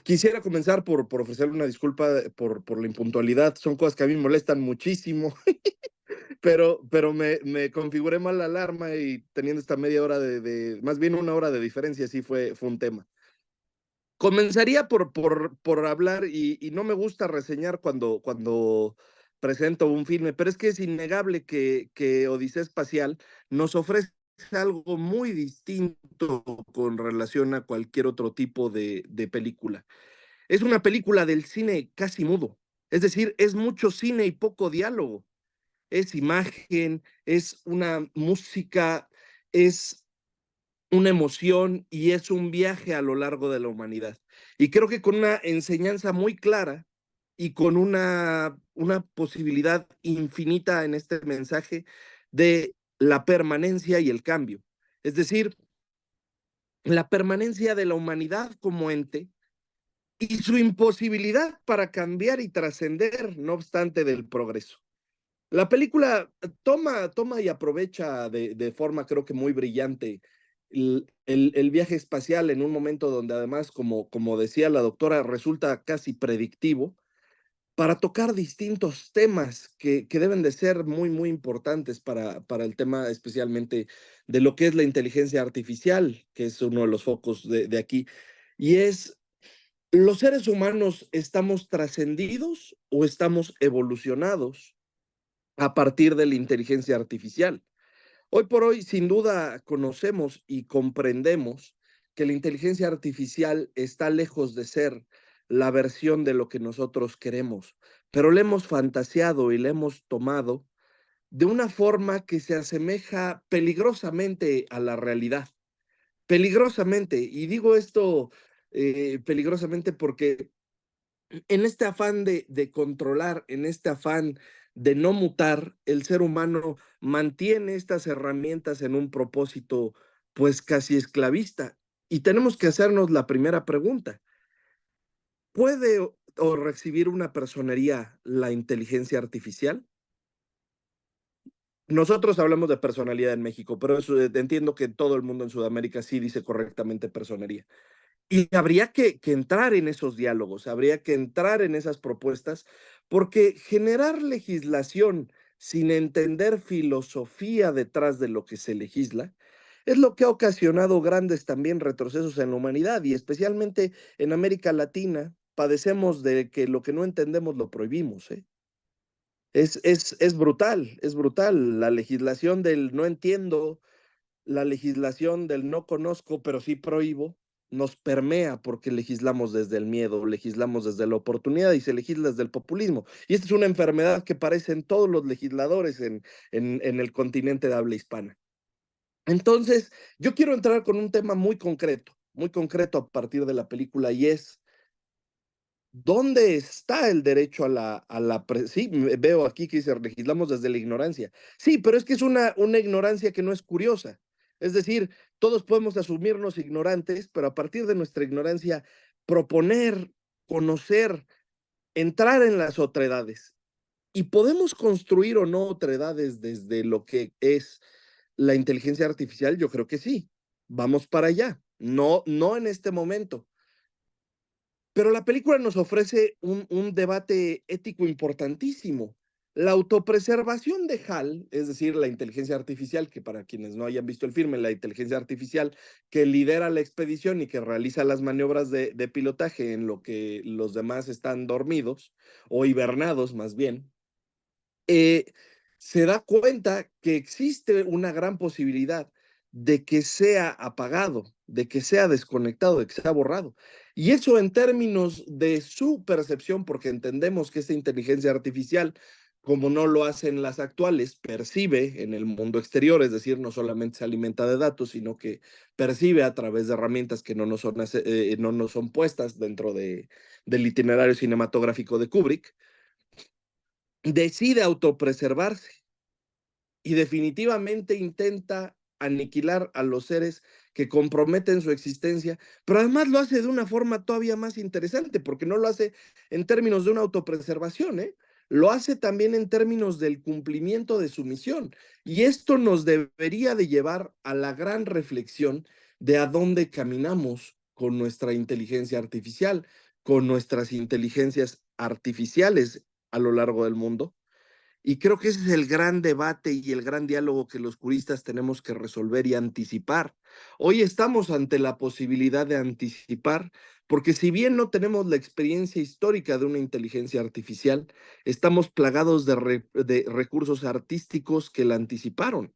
Quisiera comenzar por ofrecerle una disculpa por la impuntualidad. Son cosas que a mí me molestan muchísimo, pero me configuré mal la alarma y teniendo esta media hora más bien una hora de diferencia, sí fue un tema. Comenzaría por hablar, y no me gusta reseñar cuando presento un filme, pero es que es innegable que Odisea Espacial nos ofrece algo muy distinto con relación a cualquier otro tipo de película. Es una película del cine casi mudo, es decir, es mucho cine y poco diálogo. Es imagen, es una música, es una emoción y es un viaje a lo largo de la humanidad. Y creo que con una enseñanza muy clara y con una posibilidad infinita en este mensaje de la permanencia y el cambio. Es decir, la permanencia de la humanidad como ente y su imposibilidad para cambiar y trascender, no obstante del progreso. La película toma y aprovecha de forma, creo que muy brillante, el viaje espacial en un momento donde además, como decía la doctora, resulta casi predictivo para tocar distintos temas que deben de ser muy, muy importantes para el tema especialmente de lo que es la inteligencia artificial, que es uno de los focos de aquí. Y es, ¿los seres humanos estamos trascendidos o estamos evolucionados a partir de la inteligencia artificial? Hoy por hoy, sin duda, conocemos y comprendemos que la inteligencia artificial está lejos de ser la versión de lo que nosotros queremos, pero le hemos fantaseado y le hemos tomado de una forma que se asemeja peligrosamente a la realidad. Peligrosamente, y digo esto peligrosamente porque en este afán de controlar, en este afán de no mutar, el ser humano mantiene estas herramientas en un propósito pues casi esclavista. Y tenemos que hacernos la primera pregunta. ¿Puede o recibir una personería la inteligencia artificial? Nosotros hablamos de personalidad en México, pero entiendo que todo el mundo en Sudamérica sí dice correctamente personería. Y habría que entrar en esos diálogos, habría que entrar en esas propuestas, porque generar legislación sin entender filosofía detrás de lo que se legisla es lo que ha ocasionado grandes también retrocesos en la humanidad y especialmente en América Latina. Padecemos de que lo que no entendemos lo prohibimos, ¿eh? Es brutal, es brutal. La legislación del no entiendo, la legislación del no conozco, pero sí prohíbo, nos permea porque legislamos desde el miedo, legislamos desde la oportunidad y se legisla desde el populismo. Y esta es una enfermedad que parecen todos los legisladores en el continente de habla hispana. Entonces, yo quiero entrar con un tema muy concreto a partir de la película, y es, ¿dónde está el derecho sí, veo aquí que dice, legislamos desde la ignorancia. Sí, pero es que es una ignorancia que no es curiosa. Es decir, todos podemos asumirnos ignorantes, pero a partir de nuestra ignorancia, proponer, conocer, entrar en las otredades. ¿Y podemos construir o no otredades desde lo que es la inteligencia artificial? Yo creo que sí. Vamos para allá. No en este momento. Pero la película nos ofrece un debate ético importantísimo. La autopreservación de HAL, es decir, la inteligencia artificial, que para quienes no hayan visto el filme, la inteligencia artificial que lidera la expedición y que realiza las maniobras de pilotaje en lo que los demás están dormidos o hibernados más bien, se da cuenta que existe una gran posibilidad de que sea apagado, de que sea desconectado, de que sea borrado. Y eso en términos de su percepción, porque entendemos que esta inteligencia artificial, como no lo hacen las actuales, percibe en el mundo exterior, es decir, no solamente se alimenta de datos, sino que percibe a través de herramientas que no nos son puestas dentro del itinerario cinematográfico de Kubrick, decide autopreservarse y definitivamente intenta aniquilar a los seres que comprometen su existencia, pero además lo hace de una forma todavía más interesante, porque no lo hace en términos de una autopreservación, ¿eh? Lo hace también en términos del cumplimiento de su misión. Y esto nos debería de llevar a la gran reflexión de a dónde caminamos con nuestra inteligencia artificial, con nuestras inteligencias artificiales a lo largo del mundo. Y creo que ese es el gran debate y el gran diálogo que los juristas tenemos que resolver y anticipar. Hoy estamos ante la posibilidad de anticipar, porque si bien no tenemos la experiencia histórica de una inteligencia artificial, estamos plagados de recursos artísticos que la anticiparon.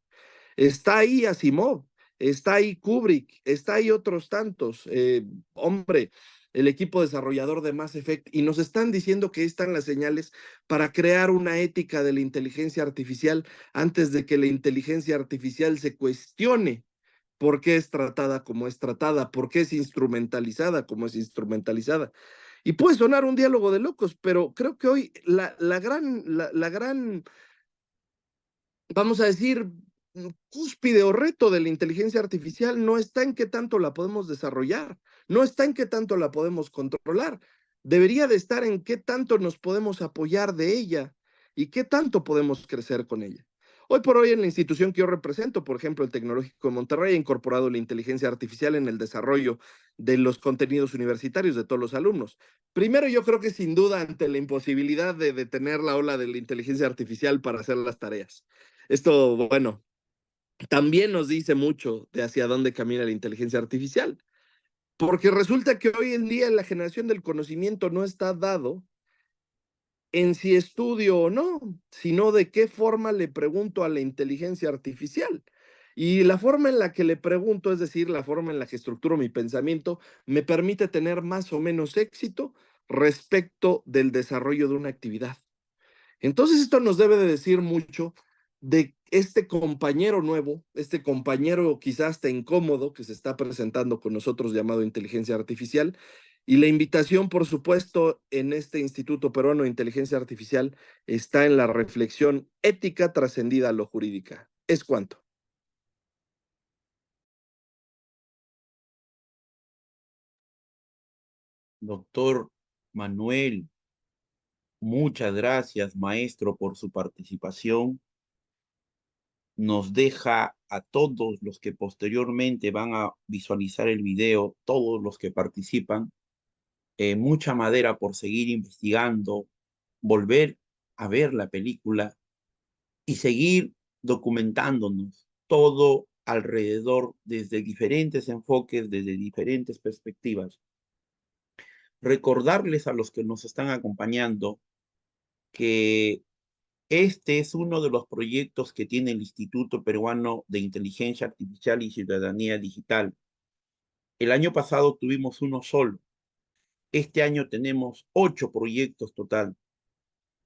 Está ahí Asimov, está ahí Kubrick, está ahí otros tantos. Hombre, el equipo desarrollador de Mass Effect, y nos están diciendo que ahí están las señales para crear una ética de la inteligencia artificial antes de que la inteligencia artificial se cuestione por qué es tratada como es tratada, por qué es instrumentalizada como es instrumentalizada. Y puede sonar un diálogo de locos, pero creo que hoy la gran vamos a decir, cúspide o reto de la inteligencia artificial no está en qué tanto la podemos desarrollar, no está en qué tanto la podemos controlar, debería de estar en qué tanto nos podemos apoyar de ella y qué tanto podemos crecer con ella. Hoy por hoy en la institución que yo represento, por ejemplo, el Tecnológico de Monterrey, ha incorporado la inteligencia artificial en el desarrollo de los contenidos universitarios de todos los alumnos. Primero, yo creo que sin duda ante la imposibilidad de detener la ola de la inteligencia artificial para hacer las tareas. Esto, bueno, también nos dice mucho de hacia dónde camina la inteligencia artificial, porque resulta que hoy en día la generación del conocimiento no está dado en si estudio o no, sino de qué forma le pregunto a la inteligencia artificial. Y la forma en la que le pregunto, es decir, la forma en la que estructuro mi pensamiento, me permite tener más o menos éxito respecto del desarrollo de una actividad. Entonces esto nos debe de decir mucho de este compañero nuevo, este compañero quizás hasta incómodo que se está presentando con nosotros llamado inteligencia artificial. Y la invitación, por supuesto, en este Instituto Peruano de Inteligencia Artificial está en la reflexión ética trascendida a lo jurídica. ¿Es cuánto? Doctor Manuel, muchas gracias, maestro, por su participación. Nos deja a todos los que posteriormente van a visualizar el video, todos los que participan, mucha madera por seguir investigando, volver a ver la película y seguir documentándonos todo alrededor desde diferentes enfoques, desde diferentes perspectivas. Recordarles a los que nos están acompañando que este es uno de los proyectos que tiene el Instituto Peruano de Inteligencia Artificial y Ciudadanía Digital. El año pasado tuvimos uno solo. Este año tenemos 8 proyectos total.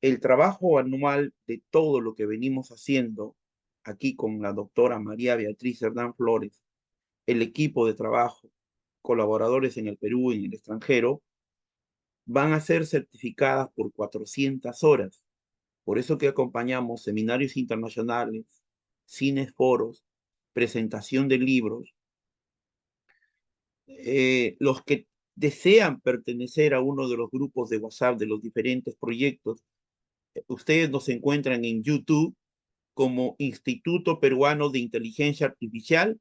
El trabajo anual de todo lo que venimos haciendo aquí con la doctora María Beatriz Hernán Flores, el equipo de trabajo, colaboradores en el Perú y en el extranjero, van a ser certificadas por 400 horas. Por eso que acompañamos seminarios internacionales, cines, foros, presentación de libros. Los que desean pertenecer a uno de los grupos de WhatsApp de los diferentes proyectos, ustedes nos encuentran en YouTube como Instituto Peruano de Inteligencia Artificial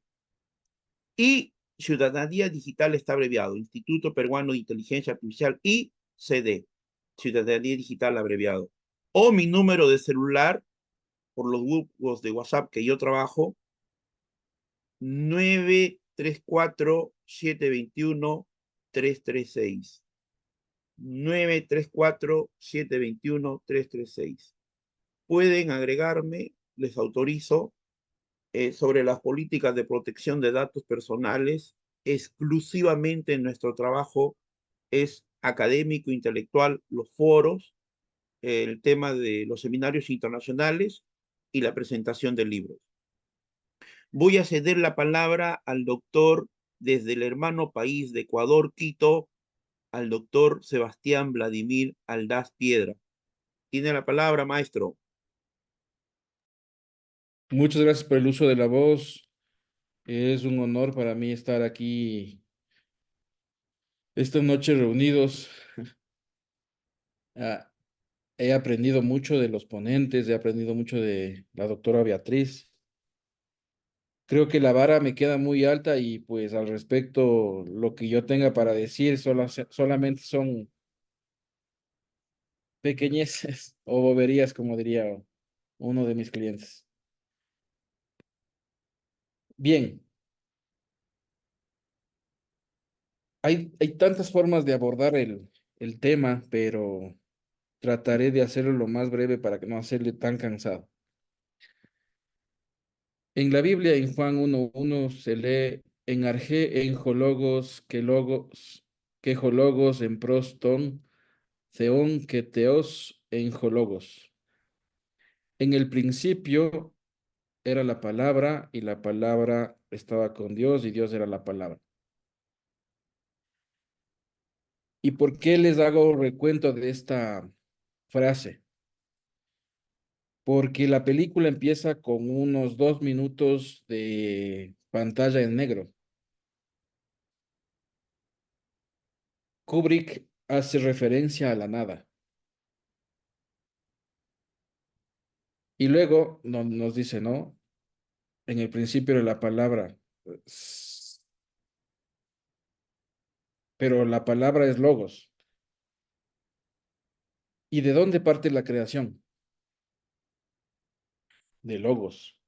y Ciudadanía Digital está abreviado, Instituto Peruano de Inteligencia Artificial ICD, Ciudadanía Digital abreviado. O mi número de celular por los grupos de WhatsApp que yo trabajo, 934-721-336. 934-721-336. Pueden agregarme, les autorizo, sobre las políticas de protección de datos personales. Exclusivamente nuestro trabajo es académico, intelectual, los foros, el tema de los seminarios internacionales y la presentación de libros. Voy a ceder la palabra al doctor desde el hermano país de Ecuador, Quito, al doctor Sebastián Vladimir Aldaz Piedra. Tiene la palabra, maestro. Muchas gracias por el uso de la voz, Es un honor para mí estar aquí esta noche reunidos. Ah, he aprendido mucho de los ponentes, he aprendido mucho de la doctora Beatriz. Creo que la vara me queda muy alta y pues al respecto lo que yo tenga para decir solamente son pequeñeces o boberías, como diría uno de mis clientes. Bien, hay tantas formas de abordar el tema, pero trataré de hacerlo lo más breve para que no hacerle tan cansado. En la Biblia, en Juan 1:1, se lee en arjé, en jologos, que jologos, en prostón, theón, que teos, en jologos. En el principio era la palabra y la palabra estaba con Dios y Dios era la palabra. ¿Y por qué les hago recuento de esta frase? Porque la película empieza con unos 2 minutos de pantalla en negro. Kubrick hace referencia a la nada. Y luego nos dice, ¿no? En el principio de la palabra, pero la palabra es logos. ¿Y de dónde parte la creación? De logos.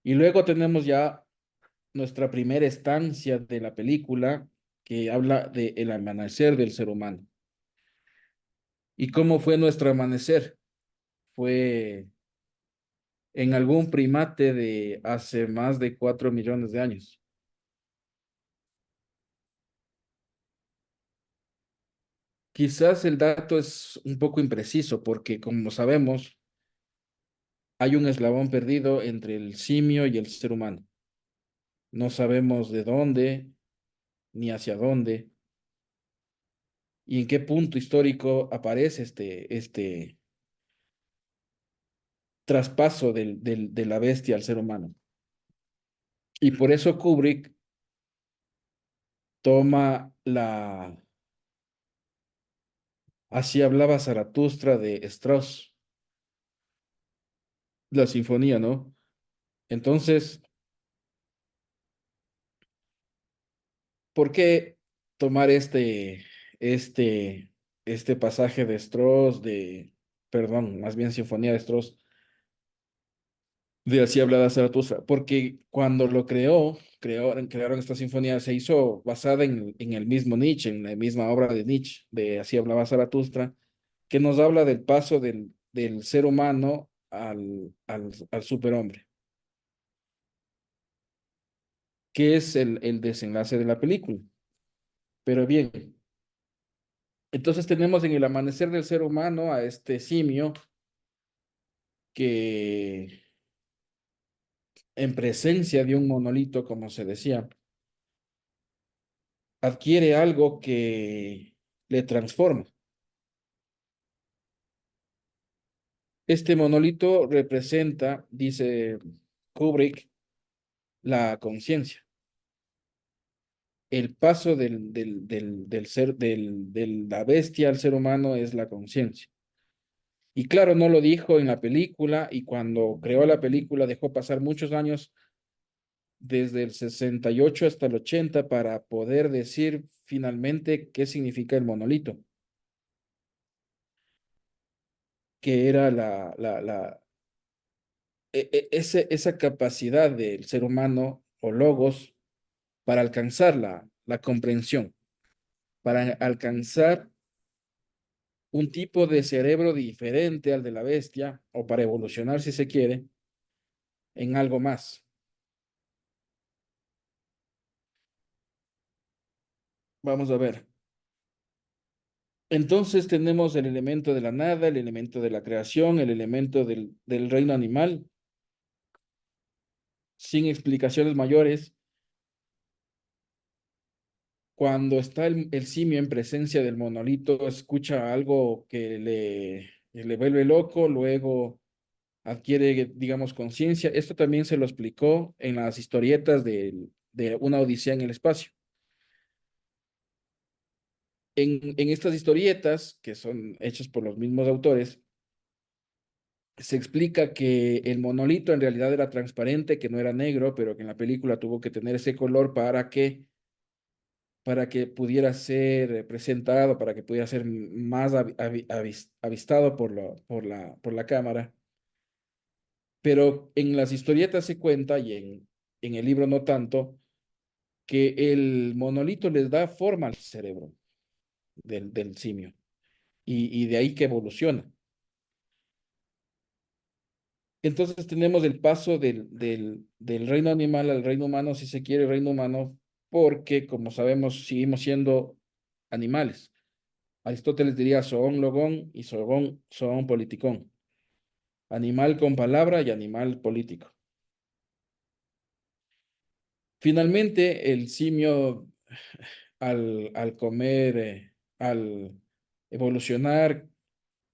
Y luego tenemos ya nuestra primera estancia de la película que habla del amanecer del ser humano. ¿Y cómo fue nuestro amanecer? Fue en algún primate de hace más de 4 millones de años. Quizás el dato es un poco impreciso porque, como sabemos, hay un eslabón perdido entre el simio y el ser humano. No sabemos de dónde ni hacia dónde y en qué punto histórico aparece este traspaso de la bestia al ser humano. Y por eso Kubrick toma así hablaba Zaratustra de Strauss, la sinfonía, ¿no? Entonces, ¿por qué tomar este, este pasaje de Strauss, perdón, más bien sinfonía de Strauss, de así hablaba Zaratustra? Porque cuando lo crearon esta sinfonía, se hizo basada en el mismo Nietzsche, en la misma obra de Nietzsche, de así hablaba Zaratustra, que nos habla del paso del ser humano al superhombre, que es el desenlace de la película. Pero bien, entonces tenemos en el amanecer del ser humano a este simio que en presencia de un monolito, como se decía, adquiere algo que le transforma. Este monolito representa, dice Kubrick, la conciencia. El paso del ser, de la bestia al ser humano es la conciencia. Y claro, no lo dijo en la película y cuando creó la película dejó pasar muchos años desde el 68 hasta el 80 para poder decir finalmente qué significa el monolito, que era esa capacidad del ser humano o logos para alcanzar la comprensión, para alcanzar un tipo de cerebro diferente al de la bestia o para evolucionar, si se quiere, en algo más. Vamos a ver. Entonces tenemos el elemento de la nada, el elemento de la creación, el elemento del reino animal, sin explicaciones mayores. Cuando está el simio en presencia del monolito, escucha algo que le vuelve loco, luego adquiere, digamos, conciencia. Esto también se lo explicó en las historietas de Una Odisea en el Espacio. En estas historietas, que son hechas por los mismos autores, se explica que el monolito en realidad era transparente, que no era negro, pero que en la película tuvo que tener ese color para que pudiera ser presentado, para que pudiera ser más avistado por la cámara. Pero en las historietas se cuenta, y en el libro no tanto, que el monolito les da forma al cerebro del simio, y de ahí que evoluciona. Entonces tenemos el paso del reino animal al reino humano, si se quiere, reino humano, porque, como sabemos, seguimos siendo animales. Aristóteles diría zoon logón y zoon politikón. Animal con palabra y animal político. Finalmente, el simio, al comer, al evolucionar,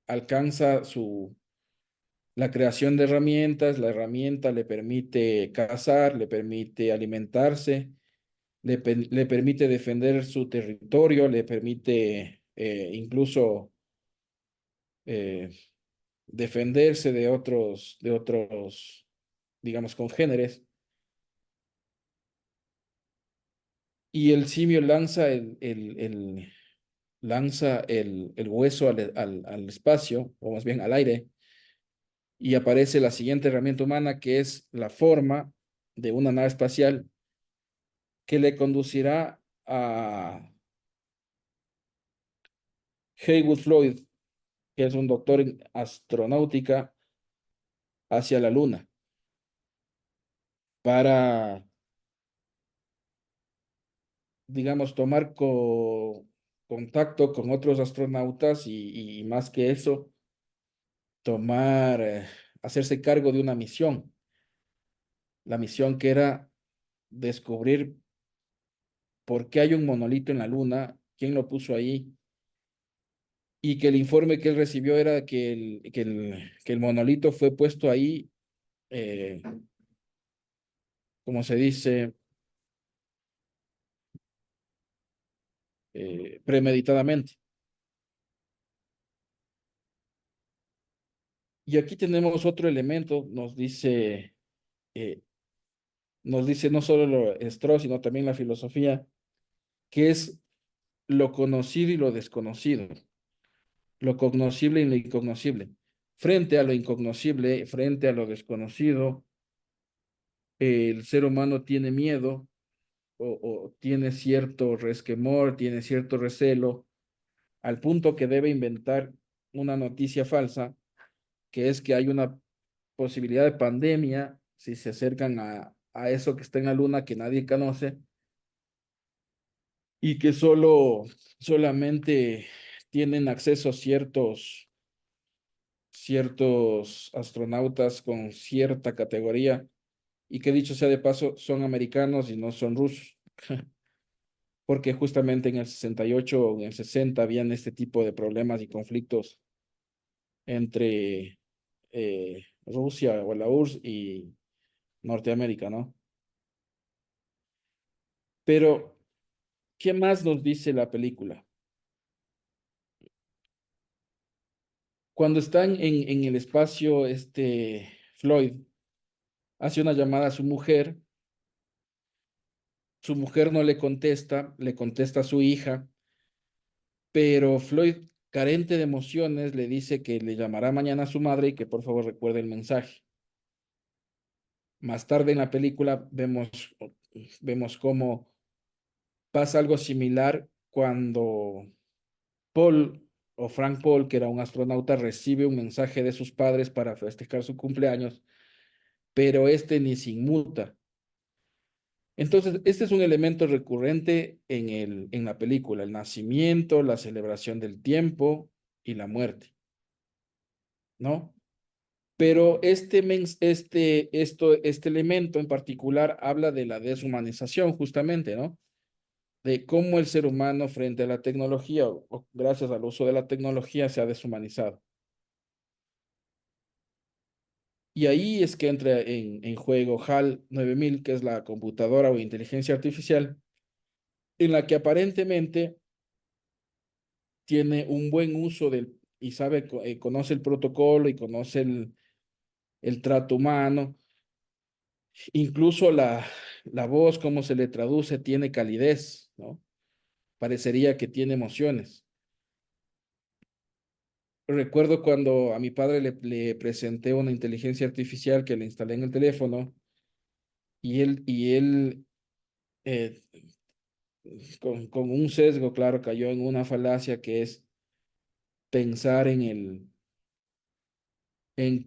alcanza la creación de herramientas. La herramienta le permite cazar, le permite alimentarse, le permite defender su territorio, le permite incluso eh, defenderse de otros, digamos, congéneres. Y el simio lanza el hueso al espacio, o más bien al aire, y aparece la siguiente herramienta humana, que es la forma de una nave espacial que le conducirá a Heywood Floyd, que es un doctor en astronáutica, hacia la Luna, para, digamos, tomar contacto con otros astronautas y más que eso, hacerse cargo de una misión. La misión que era descubrir por qué hay un monolito en la Luna, quién lo puso ahí, y que el informe que él recibió era que el monolito fue puesto ahí, eh, como se dice, premeditadamente. Y aquí tenemos otro elemento, eh, nos dice no solo Strauss, sino también la filosofía, que es lo conocido y lo desconocido, lo cognoscible y lo incognoscible. Frente a lo incognoscible, frente a lo desconocido, el ser humano tiene miedo, o tiene cierto resquemor, tiene cierto recelo, al punto que debe inventar una noticia falsa, que es que hay una posibilidad de pandemia si se acercan a eso que está en la luna que nadie conoce, y que solamente tienen acceso ciertos astronautas con cierta categoría, y que, dicho sea de paso, son americanos y no son rusos, porque justamente en el 68 o en el 60 habían este tipo de problemas y conflictos entre Rusia o la URSS y Norteamérica, ¿no? Pero, ¿qué más nos dice la película? Cuando están en el espacio, Floyd hace una llamada a su mujer no le contesta a su hija, pero Floyd, carente de emociones, le dice que le llamará mañana a su madre y que por favor recuerde el mensaje. Más tarde en la película vemos cómo pasa algo similar cuando Paul o Frank Paul, que era un astronauta, recibe un mensaje de sus padres para festejar su cumpleaños, pero ni se inmuta. Entonces, este es un elemento recurrente en la película: el nacimiento, la celebración del tiempo y la muerte, ¿no? Pero este elemento en particular habla de la deshumanización, justamente, ¿no? De cómo el ser humano frente a la tecnología, o gracias al uso de la tecnología, se ha deshumanizado. Y ahí es que entra en juego HAL 9000, que es la computadora o inteligencia artificial, en la que aparentemente tiene un buen uso y sabe, conoce el protocolo y conoce el trato humano. Incluso la voz, cómo se le traduce, tiene calidez, ¿no? Parecería que tiene emociones. Recuerdo cuando a mi padre le presenté una inteligencia artificial que le instalé en el teléfono y él eh, con un sesgo, claro, cayó en una falacia que es pensar en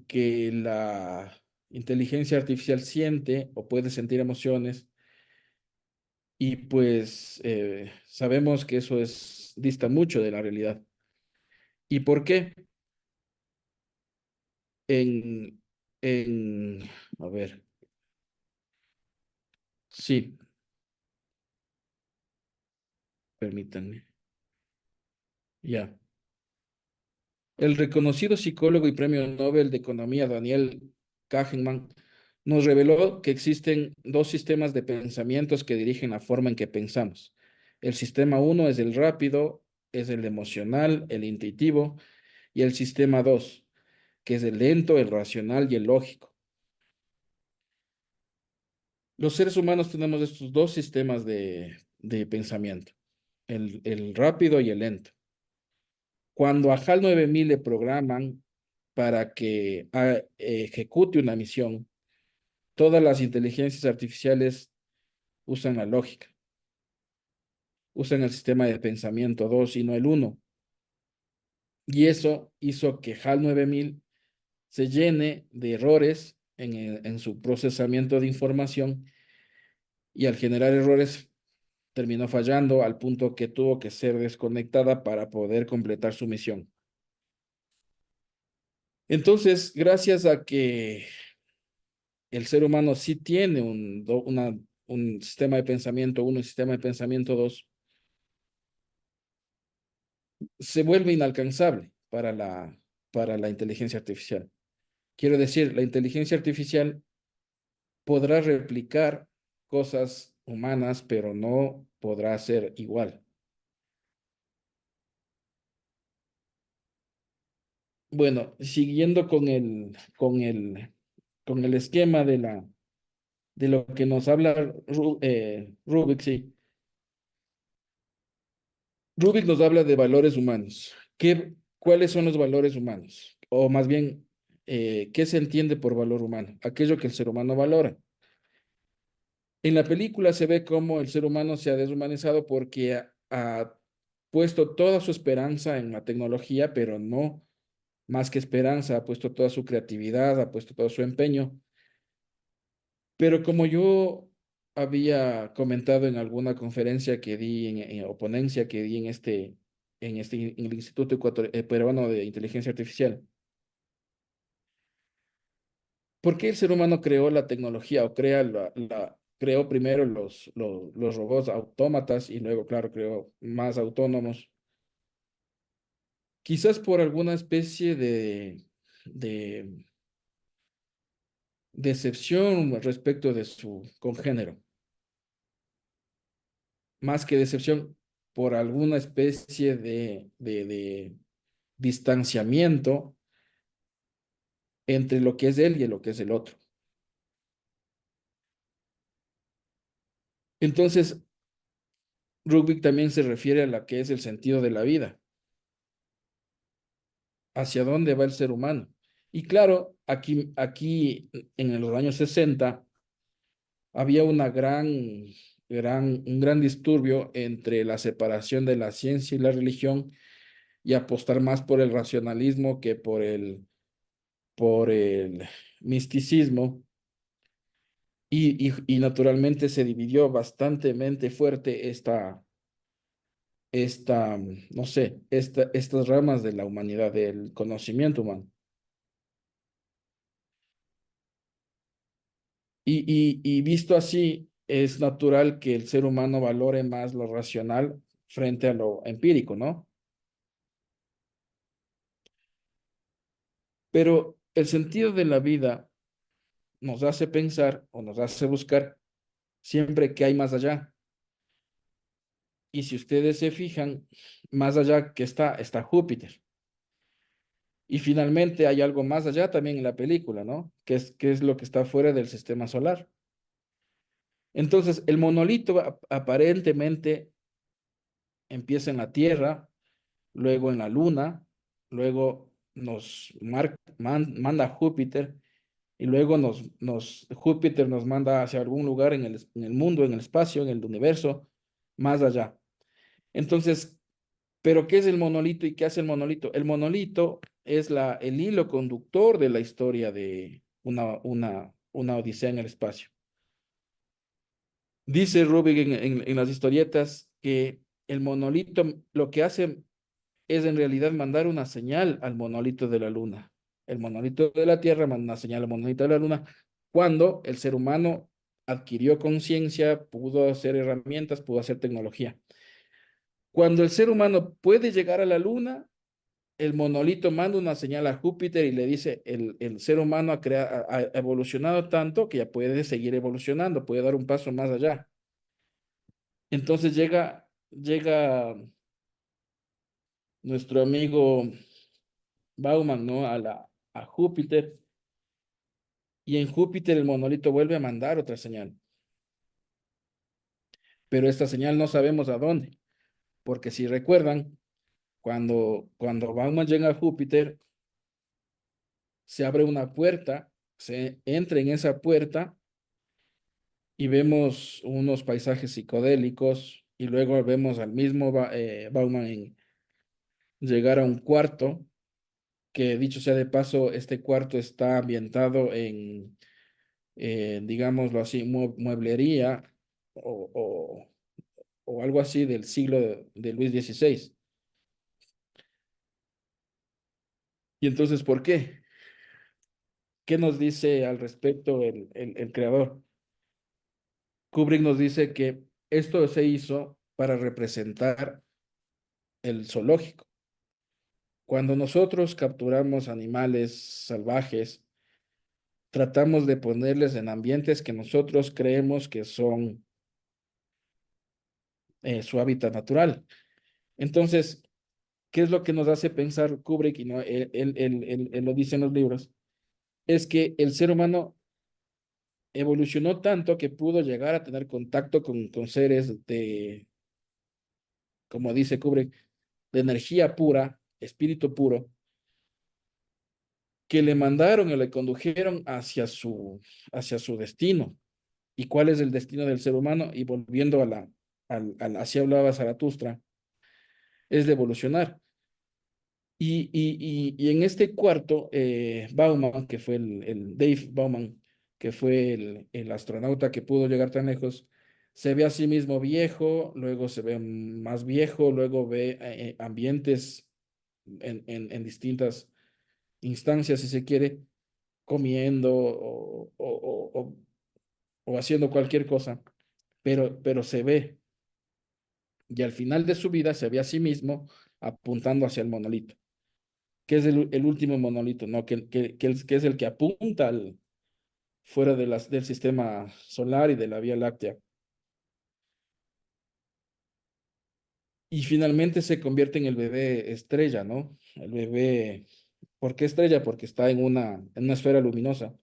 que la inteligencia artificial siente o puede sentir emociones y pues sabemos que eso dista mucho de la realidad. ¿Y por qué? En, en, a ver, sí, permítanme, ya. El reconocido psicólogo y premio Nobel de Economía Daniel Kahneman nos reveló que existen dos sistemas de pensamientos que dirigen la forma en que pensamos. El sistema 1 es el rápido, es el emocional, el intuitivo, y el sistema 2, que es el lento, el racional y el lógico. Los seres humanos tenemos estos dos sistemas de pensamiento, el rápido y el lento. Cuando a HAL 9000 le programan para que ejecute una misión, todas las inteligencias artificiales usan la lógica, usan el sistema de pensamiento 2 y no el uno. Y eso hizo que HAL 9000 se llene de errores en su procesamiento de información y al generar errores terminó fallando al punto que tuvo que ser desconectada para poder completar su misión. Entonces, gracias a que el ser humano sí tiene un sistema de pensamiento 1 y sistema de pensamiento 2, se vuelve inalcanzable para la inteligencia artificial. Quiero decir, la inteligencia artificial podrá replicar cosas humanas, pero no podrá ser igual. Bueno, siguiendo con el esquema de lo que nos habla Rubik, sí. Rubik nos habla de valores humanos. ¿Cuáles son los valores humanos? O más bien, ¿qué se entiende por valor humano? Aquello que el ser humano valora. En la película se ve cómo el ser humano se ha deshumanizado porque ha puesto toda su esperanza en la tecnología, pero no más que esperanza, ha puesto toda su creatividad, ha puesto todo su empeño. Pero como yo había comentado en alguna conferencia que di, o ponencia que di en el Instituto Peruano de Inteligencia Artificial, ¿por qué el ser humano creó la tecnología o creó primero los robots autómatas y luego, claro, creó más autónomos? Quizás por alguna especie de decepción respecto de su congénero, más que decepción, por alguna especie de distanciamiento entre lo que es él y lo que es el otro. Entonces, Rubik también se refiere a lo que es el sentido de la vida, hacia dónde va el ser humano. Y claro, aquí en los años 60 había un gran disturbio entre la separación de la ciencia y la religión y apostar más por el racionalismo que por el misticismo. Y naturalmente se dividió bastante fuerte no sé, estas ramas de la humanidad, del conocimiento humano. Y visto así, es natural que el ser humano valore más lo racional frente a lo empírico, ¿no? Pero el sentido de la vida nos hace pensar o nos hace buscar siempre que hay más allá. Y si ustedes se fijan, más allá que está Júpiter. Y finalmente hay algo más allá también en la película, ¿no? Que es lo que está fuera del sistema solar. Entonces, el monolito aparentemente empieza en la Tierra, luego en la Luna, luego manda a Júpiter y luego Júpiter nos manda hacia algún lugar en el mundo, en el espacio, en el universo, más allá. Entonces, ¿pero qué es el monolito y qué hace el monolito? El monolito es el hilo conductor de la historia de una odisea en el espacio. Dice Rubik en las historietas que el monolito lo que hace es en realidad mandar una señal al monolito de la luna. El monolito de la Tierra manda una señal al monolito de la luna cuando el ser humano adquirió conciencia, pudo hacer herramientas, pudo hacer tecnología. Cuando el ser humano puede llegar a la luna, el monolito manda una señal a Júpiter y le dice, el ser humano ha evolucionado tanto que ya puede seguir evolucionando, puede dar un paso más allá. Entonces llega nuestro amigo Bauman, ¿no? A Júpiter, y en Júpiter el monolito vuelve a mandar otra señal, pero esta señal no sabemos a dónde, porque si recuerdan, cuando Bauman llega a Júpiter, se abre una puerta, se entra en esa puerta y vemos unos paisajes psicodélicos y luego vemos al mismo Bauman llegar a un cuarto, que dicho sea de paso, este cuarto está ambientado en digámoslo así, mueblería o, o, o algo así del siglo de Luis XVI. Y entonces, ¿por qué? ¿Qué nos dice al respecto el creador? Kubrick nos dice que esto se hizo para representar el zoológico. Cuando nosotros capturamos animales salvajes, tratamos de ponerles en ambientes que nosotros creemos que son su hábitat natural. Entonces, ¿qué es lo que nos hace pensar Kubrick? Y no, él lo dice en los libros, es que el ser humano evolucionó tanto que pudo llegar a tener contacto con seres como dice Kubrick, de energía pura, espíritu puro, que le mandaron y le condujeron hacia su destino. ¿Y cuál es el destino del ser humano? Y volviendo así hablaba Zaratustra, es de evolucionar. Y en este cuarto, Bauman, que fue el Dave Bauman, que fue el astronauta que pudo llegar tan lejos, se ve a sí mismo viejo, luego se ve más viejo, luego ve ambientes en distintas instancias, si se quiere, comiendo o haciendo cualquier cosa, pero se ve, y al final de su vida se ve a sí mismo apuntando hacia el monolito, que es el último monolito, ¿no? Que es el que apunta fuera del sistema solar y de la Vía Láctea. Y finalmente se convierte en el bebé estrella, ¿no? El bebé, ¿por qué estrella? Porque está en una esfera luminosa.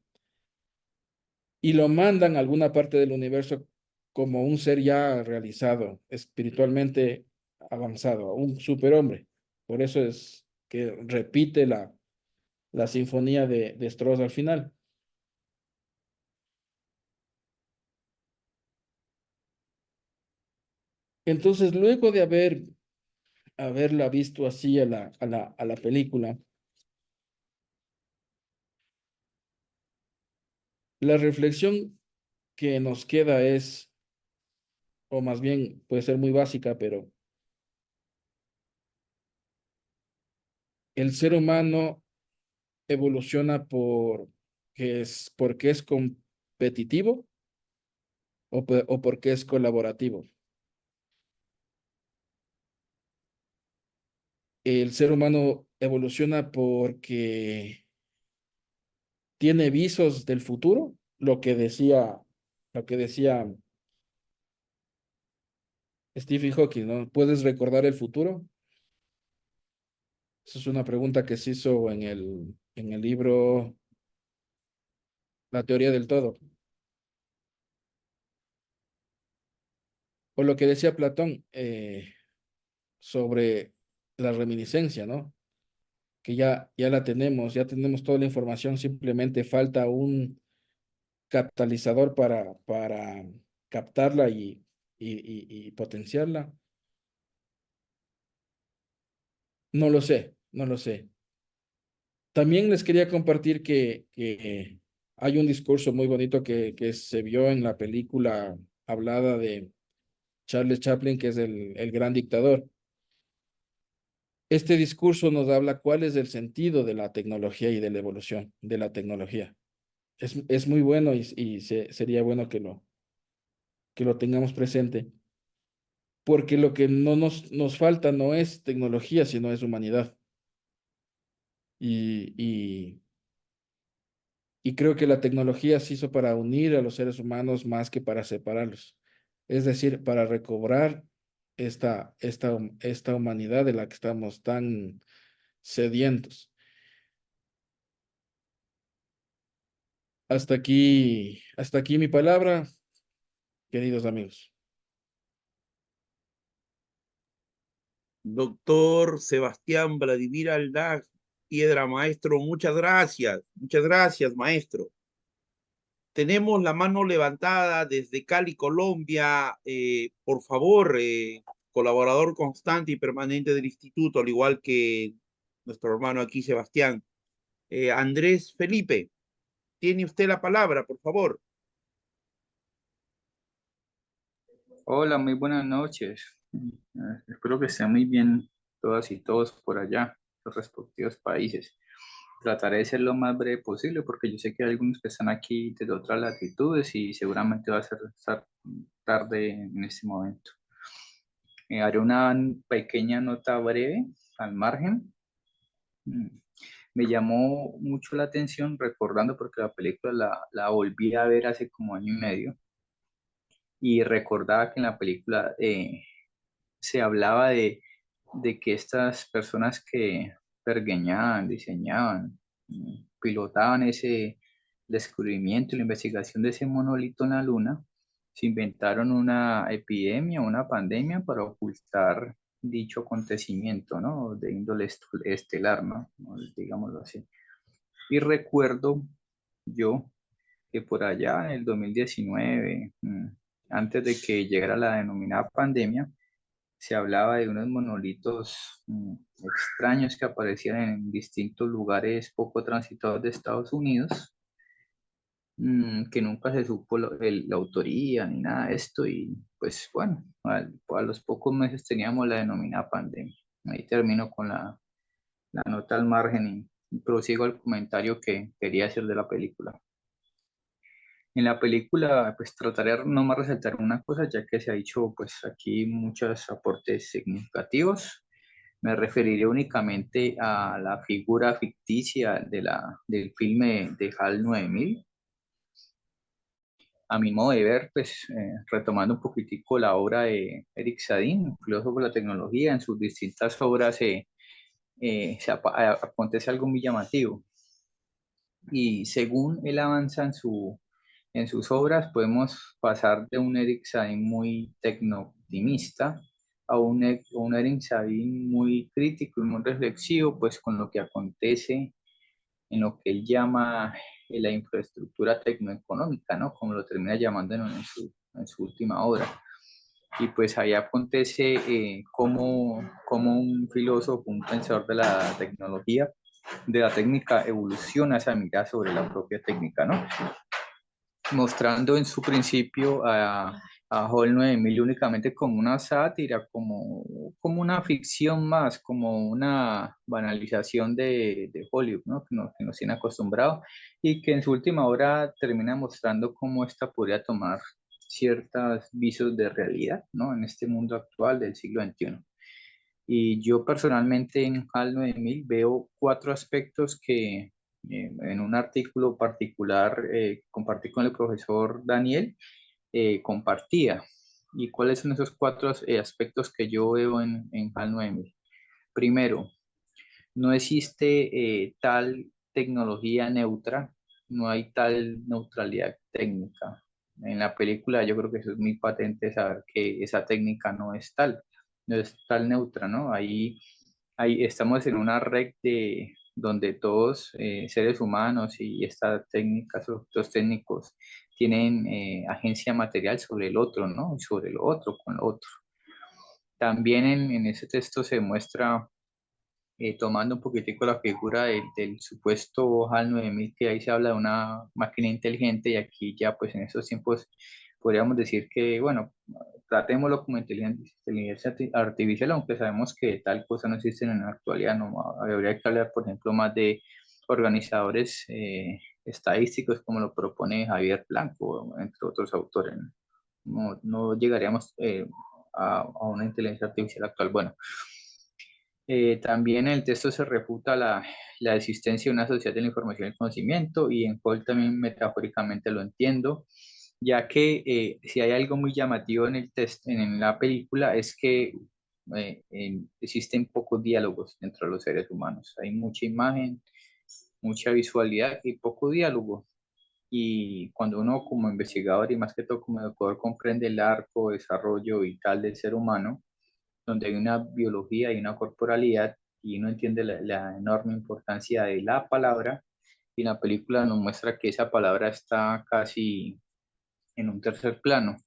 Y lo mandan a alguna parte del universo como un ser ya realizado, espiritualmente avanzado, un superhombre. Por eso es que repite la sinfonía de Strauss al final. Entonces, luego de haberla visto así a la película, la reflexión que nos queda es, o más bien puede ser muy básica, pero el ser humano evoluciona porque es competitivo o porque es colaborativo. El ser humano evoluciona porque tiene visos del futuro lo que decía, lo que decía Stephen Hawking, ¿no? ¿Puedes recordar el futuro? Esa es una pregunta que se hizo en el libro La teoría del todo. O lo que decía Platón sobre la reminiscencia, ¿no? Que ya la tenemos, ya tenemos toda la información, simplemente falta un catalizador para captarla y potenciarla. No lo sé, no lo sé. También les quería compartir que hay un discurso muy bonito que se vio en la película hablada de Charles Chaplin, que es el gran dictador. Este discurso nos habla cuál es el sentido de la tecnología y de la evolución de la tecnología. Es muy bueno sería bueno que lo tengamos presente, porque lo que no nos falta no es tecnología, sino es humanidad. Y, y, y creo que la tecnología se hizo para unir a los seres humanos más que para separarlos. Es decir, para recobrar esta humanidad de la que estamos tan sedientos. Hasta aquí mi palabra, queridos amigos. Doctor Sebastián Vladimir Aldaz, Piedra Maestro, muchas gracias, maestro. Tenemos la mano levantada desde Cali, Colombia. Por favor, colaborador constante y permanente del instituto, al igual que nuestro hermano aquí, Sebastián. Andrés Felipe, tiene usted la palabra, por favor. Hola, muy buenas noches. Espero que estén muy bien todas y todos por allá, los respectivos países. Trataré de ser lo más breve posible porque yo sé que hay algunos que están aquí desde otras latitudes y seguramente va a ser tarde en este momento. Haré una pequeña nota breve al margen. Mm, Me llamó mucho la atención recordando porque la película la volví a ver hace como año y medio y recordaba que en la película se hablaba de que estas personas que pergeñaban, diseñaban, pilotaban ese descubrimiento y la investigación de ese monolito en la Luna, se inventaron una epidemia, una pandemia para ocultar dicho acontecimiento, ¿no? De índole estelar, ¿no? Digámoslo así. Y recuerdo yo que por allá en el 2019, antes de que llegara la denominada pandemia, se hablaba de unos monolitos extraños que aparecían en distintos lugares poco transitados de Estados Unidos, que nunca se supo la autoría ni nada de esto y pues bueno, a los pocos meses teníamos la denominada pandemia. Ahí termino con la nota al margen y prosigo al comentario que quería hacer de la película. En la película, pues trataré nomás resaltar una cosa, ya que se ha dicho, pues aquí muchos aportes significativos. Me referiré únicamente a la figura ficticia del filme de HAL 9000. A mi modo de ver, pues retomando un poquitico la obra de Eric Sadin, un filósofo de la tecnología, en sus distintas obras acontece algo muy llamativo. Y según él avanza en sus obras, podemos pasar de un Eric Sadin muy tecno-optimista a un Eric Sadin muy crítico y muy reflexivo, pues con lo que acontece en lo que él llama la infraestructura tecnoeconómica, ¿no? Como lo termina llamando en su última obra. Y pues ahí acontece como un filósofo, un pensador de la tecnología, de la técnica, evoluciona esa mirada sobre la propia técnica, ¿no? Mostrando en su principio a HAL 9000 únicamente como una sátira, como una ficción más, como una banalización de Hollywood, ¿no? Que nos tiene acostumbrados y que en su última obra termina mostrando cómo esta podría tomar ciertos visos de realidad, ¿no? En este mundo actual del siglo XXI. Y yo personalmente en HAL 9000 veo cuatro aspectos que en un artículo particular, compartí con el profesor Daniel, compartía. ¿Y cuáles son esos 4 aspectos que yo veo en HAL 9000? Primero, no existe tal tecnología neutra, no hay tal neutralidad técnica. En la película yo creo que eso es muy patente, saber que esa técnica no es tal, no es tal neutra, ¿no? Ahí estamos en una red donde todos, seres humanos y estas técnicas, estos técnicos, tienen agencia material sobre el otro, ¿no? Y sobre lo otro, con lo otro. También en ese texto se muestra, tomando un poquitico la figura del supuesto HAL 9000, que ahí se habla de una máquina inteligente, y aquí ya pues en esos tiempos podríamos decir que, bueno, tratémoslo como inteligencia artificial, aunque sabemos que tal cosa no existe en la actualidad. No, habría que hablar, por ejemplo, más de organizadores estadísticos, como lo propone Javier Blanco, entre otros autores. No llegaríamos a una inteligencia artificial actual. Bueno, también en el texto se refuta la existencia de una sociedad de la información y el conocimiento, y en Cole también metafóricamente lo entiendo, ya que si hay algo muy llamativo en el texto, en la película, es que existen pocos diálogos entre los seres humanos. Hay mucha imagen, mucha visualidad y poco diálogo. Y cuando uno como investigador y más que todo como educador comprende el arco, desarrollo vital del ser humano, donde hay una biología y una corporalidad, y uno entiende la enorme importancia de la palabra, y la película nos muestra que esa palabra está casi en un tercer plano,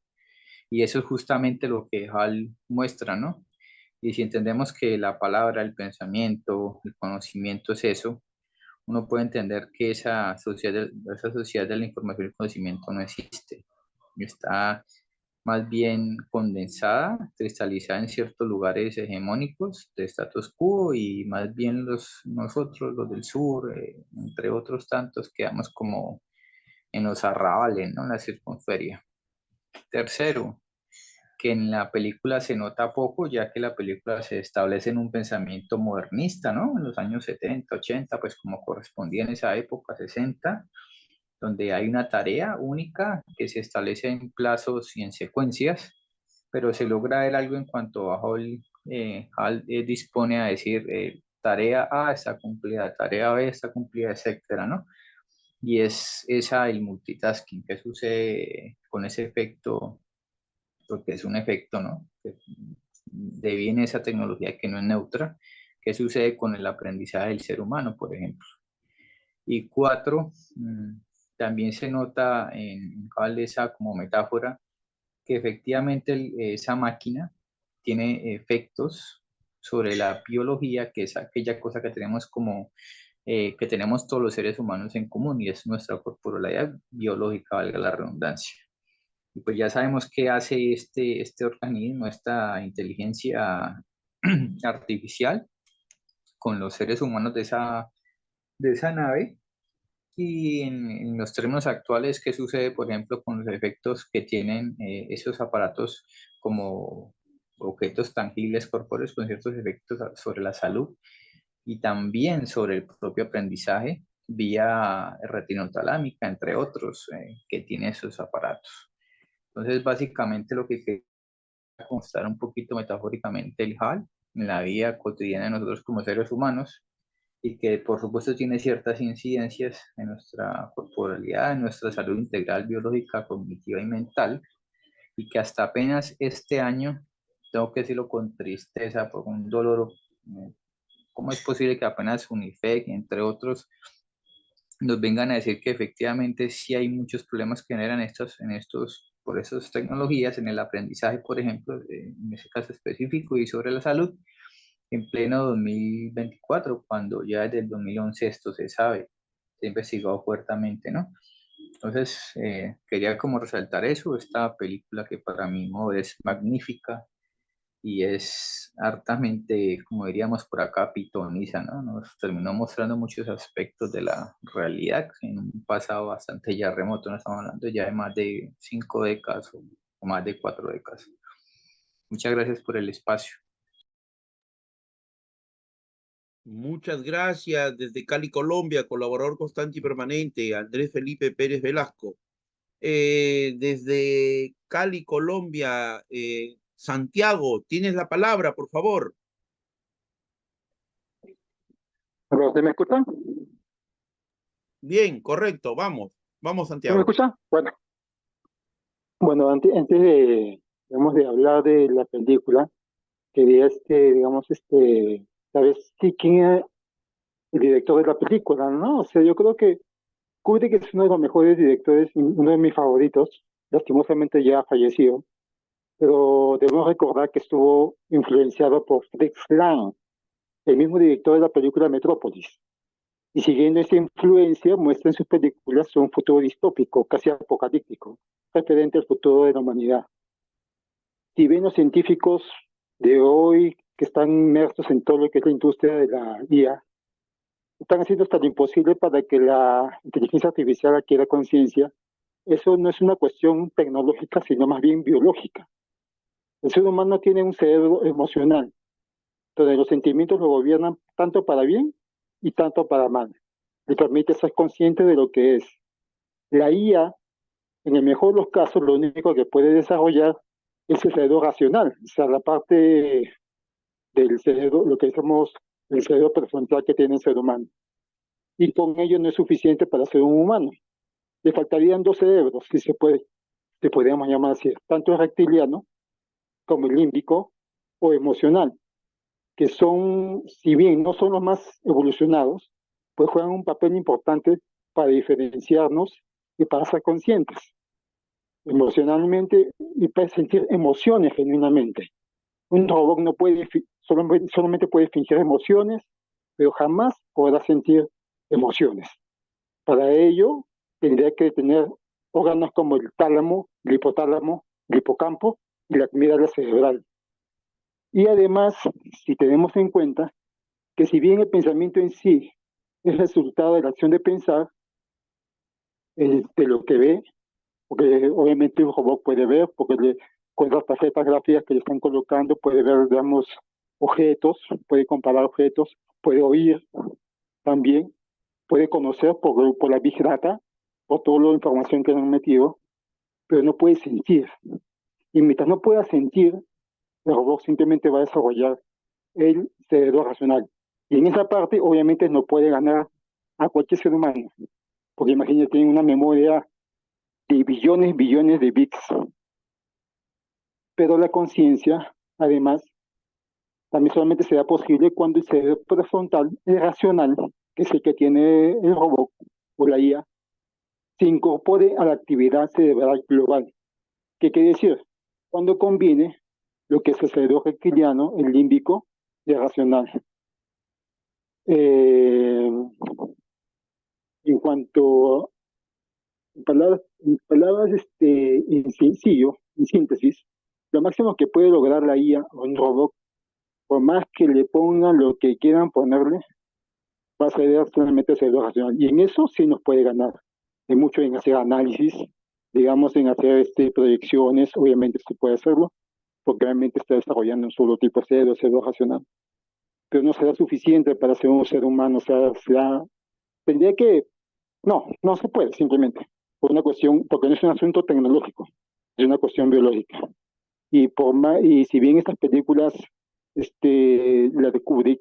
y eso es justamente lo que HAL muestra, ¿no? Y si entendemos que la palabra, el pensamiento, el conocimiento es eso, uno puede entender que esa sociedad de la información y el conocimiento no existe. Está más bien condensada, cristalizada en ciertos lugares hegemónicos de status quo, y más bien nosotros, los del sur, entre otros tantos, quedamos como en los arrabales, ¿no? En la circunferia. Tercero, que en la película se nota poco, ya que la película se establece en un pensamiento modernista, ¿no? En los años 70, 80, pues como correspondía en esa época, 60, donde hay una tarea única que se establece en plazos y en secuencias, pero se logra ver algo en cuanto a HAL dispone a decir, tarea A está cumplida, tarea B está cumplida, etcétera, ¿no? Y es esa el multitasking que sucede con ese efecto, porque es un efecto, ¿no? Que deviene esa tecnología que no es neutra, que sucede con el aprendizaje del ser humano, por ejemplo. Y 4, también se nota en HAL esa como metáfora, que efectivamente esa máquina tiene efectos sobre la biología, que es aquella cosa que tenemos como que tenemos todos los seres humanos en común, y es nuestra corporalidad biológica, valga la redundancia. Y pues ya sabemos qué hace este organismo, esta inteligencia artificial, con los seres humanos de esa nave. Y en los términos actuales, ¿qué sucede, por ejemplo, con los efectos que tienen esos aparatos como objetos tangibles corpóreos, con ciertos efectos sobre la salud y también sobre el propio aprendizaje vía retinotalámica, entre otros, que tiene esos aparatos? Entonces, básicamente lo que quería mostrar un poquito metafóricamente el HAL en la vida cotidiana de nosotros como seres humanos, y que por supuesto tiene ciertas incidencias en nuestra corporalidad, en nuestra salud integral, biológica, cognitiva y mental, y que hasta apenas este año, tengo que decirlo con tristeza, por un dolor, ¿cómo es posible que apenas UNIFEC, entre otros, nos vengan a decir que efectivamente sí hay muchos problemas que generan por esas tecnologías en el aprendizaje, por ejemplo, en ese caso específico, y sobre la salud, en pleno 2024, cuando ya desde el 2011 esto se sabe, se ha investigado fuertemente, ¿no? Entonces, quería como resaltar eso, esta película que para mí es magnífica y es hartamente, como diríamos por acá, pitoniza, ¿no? Nos terminó mostrando muchos aspectos de la realidad en un pasado bastante ya remoto. No estamos hablando ya de más de 5 décadas o más de 4 décadas. Muchas gracias por el espacio. Muchas gracias desde Cali, Colombia, colaborador constante y permanente, Andrés Felipe Pérez Velasco. Desde Cali, Colombia, Santiago, tienes la palabra, por favor. ¿Pero usted me escucha? Bien, correcto, vamos, ¿No me Santiago. escucha? Bueno, antes de, digamos, de hablar de la película, quería, saber quién es el director de la película, ¿no? O sea, yo creo que Kubrick es uno de los mejores directores, uno de mis favoritos, lastimosamente ya falleció, pero debemos recordar que estuvo influenciado por Fritz Lang, el mismo director de la película Metrópolis. Y siguiendo esa influencia, muestra en sus películas un futuro distópico, casi apocalíptico, referente al futuro de la humanidad. Si bien los científicos de hoy que están inmersos en todo lo que es la industria de la IA, están haciendo hasta lo imposible para que la inteligencia artificial adquiera conciencia, eso no es una cuestión tecnológica, sino más bien biológica. El ser humano tiene un cerebro emocional, donde los sentimientos lo gobiernan tanto para bien y tanto para mal. Le permite ser consciente de lo que es. La IA, en el mejor de los casos, lo único que puede desarrollar es el cerebro racional, o sea, la parte del cerebro, lo que llamamos el cerebro prefrontal que tiene el ser humano. Y con ello no es suficiente para ser un humano. Le faltarían dos cerebros, si se puede, se podríamos llamar así, tanto el reptiliano como el límbico o emocional, que son, si bien no son los más evolucionados, pues juegan un papel importante para diferenciarnos y para ser conscientes emocionalmente y para sentir emociones genuinamente. Un robot no puede, solamente puede fingir emociones, pero jamás podrá sentir emociones. Para ello, tendría que tener órganos como el tálamo, el hipotálamo, el hipocampo y la amígdala cerebral. Y además, si tenemos en cuenta que si bien el pensamiento en sí es resultado de la acción de pensar, de lo que ve, porque obviamente un robot puede ver, porque con las tarjetas gráficas que le están colocando puede ver, digamos, objetos, puede comparar objetos, puede oír también, puede conocer por la Big Data, por toda la información que le han metido, pero no puede sentir. Y mientras no pueda sentir, el robot simplemente va a desarrollar el cerebro racional. Y en esa parte, obviamente, no puede ganar a cualquier ser humano, porque imagínate, tiene una memoria de billones de bits. Pero la conciencia, además, también solamente será posible cuando el cerebro prefrontal, el racional, que es el que tiene el robot o la IA, se incorpore a la actividad cerebral global. ¿Qué quiere decir? Cuando combine lo que es el cerebro reptiliano, el límbico y el racional. En cuanto en palabras en sencillo, en síntesis, lo máximo que puede lograr la IA o un robot, por más que le pongan lo que quieran ponerle, va a ser solamente cerebro racional. Y en eso sí nos puede ganar. Hay mucho en hacer análisis, digamos, en hacer proyecciones, obviamente se puede hacerlo, porque obviamente está desarrollando un solo tipo de cerebro racional. Pero no será suficiente para ser un ser humano, o sea, tendría que, no se puede simplemente, por una cuestión, porque no es un asunto tecnológico, es una cuestión biológica. Y si bien estas películas, la de Kubrick,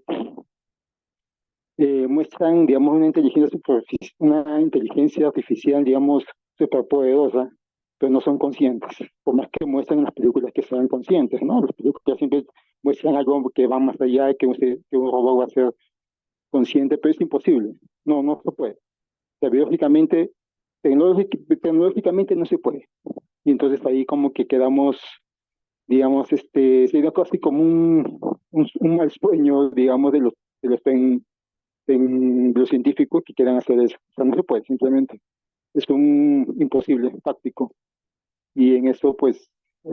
muestran, digamos, una inteligencia artificial, digamos, superpoderosa, pero no son conscientes, por más que muestran en las películas que sean conscientes, ¿no? Las películas siempre muestran algo que va más allá de que un robot va a ser consciente, pero es imposible, no se puede. O sea, biológicamente, tecnológicamente no se puede. Y entonces ahí como que quedamos, digamos, sería casi como un mal sueño, digamos, de los científicos que quieran hacer eso. O sea, no se puede, simplemente. Es un imposible, práctico. Y en eso, pues,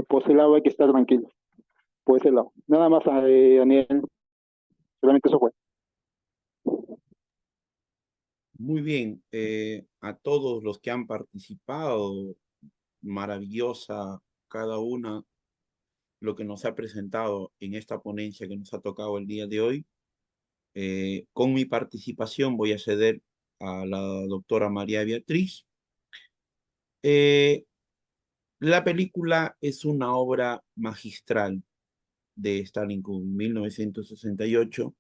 por ese lado hay que estar tranquilo. Por ese lado. Nada más, Daniel, solamente eso fue. Muy bien, a todos los que han participado, maravillosa cada una lo que nos ha presentado en esta ponencia que nos ha tocado el día de hoy. Con mi participación voy a ceder a la doctora María Beatriz. La película es una obra magistral de Stalin Kubrick, 1968.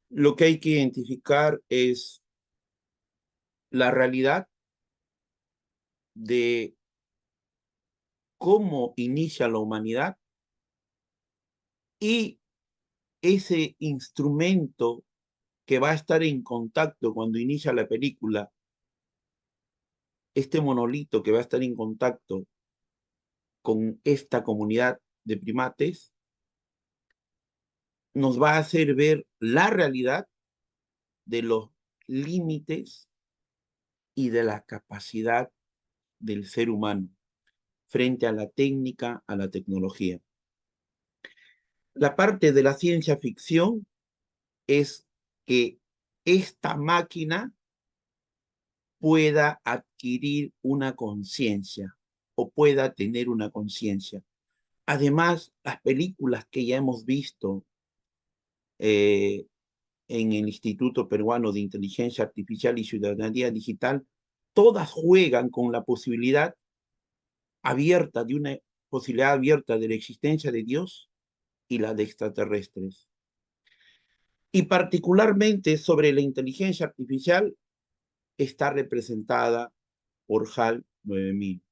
Lo que hay que identificar es la realidad de cómo inicia la humanidad y ese instrumento que va a estar en contacto cuando inicia la película, este monolito que va a estar en contacto con esta comunidad de primates, nos va a hacer ver la realidad de los límites y de la capacidad del ser humano frente a la técnica, a la tecnología. La parte de la ciencia ficción es que esta máquina pueda adquirir una conciencia o pueda tener una conciencia. Además, las películas que ya hemos visto en el Instituto Peruano de Inteligencia Artificial y Ciudadanía Digital, todas juegan con la posibilidad abierta de una posibilidad abierta de la existencia de Dios y la de extraterrestres. Y particularmente sobre la inteligencia artificial está representada por HAL 9000.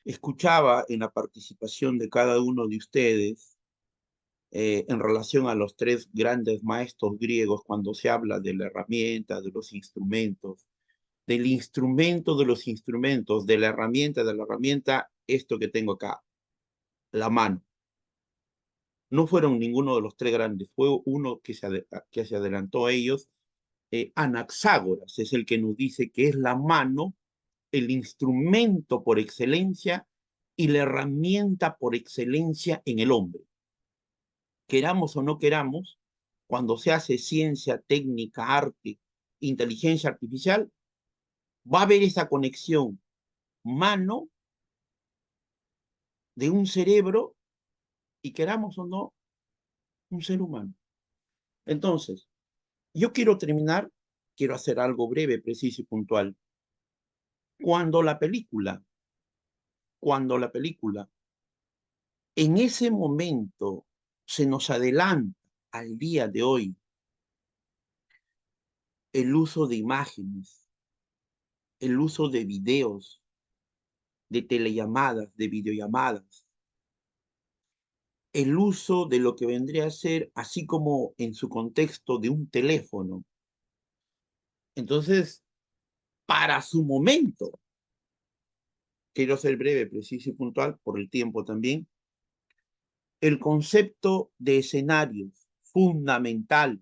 Escuchaba en la participación de cada uno de ustedes en relación a los tres grandes maestros griegos cuando se habla de la herramienta, de los instrumentos, del instrumento de los instrumentos, de la herramienta, esto que tengo acá, la mano. No fueron ninguno de los tres grandes, fue uno que se adelantó a ellos. Anaxágoras es el que nos dice que es la mano el instrumento por excelencia y la herramienta por excelencia en el hombre. Queramos o no queramos, cuando se hace ciencia, técnica, arte, inteligencia artificial, va a haber esa conexión mano de un cerebro y queramos o no, un ser humano. Entonces, yo quiero terminar, quiero hacer algo breve, preciso y puntual. Cuando la película, en ese momento se nos adelanta al día de hoy el uso de imágenes, el uso de videos, de telellamadas, de videollamadas, el uso de lo que vendría a ser, así como en su contexto, de un teléfono. Entonces, para su momento, quiero ser breve, preciso y puntual, por el tiempo también, el concepto de escenarios fundamental,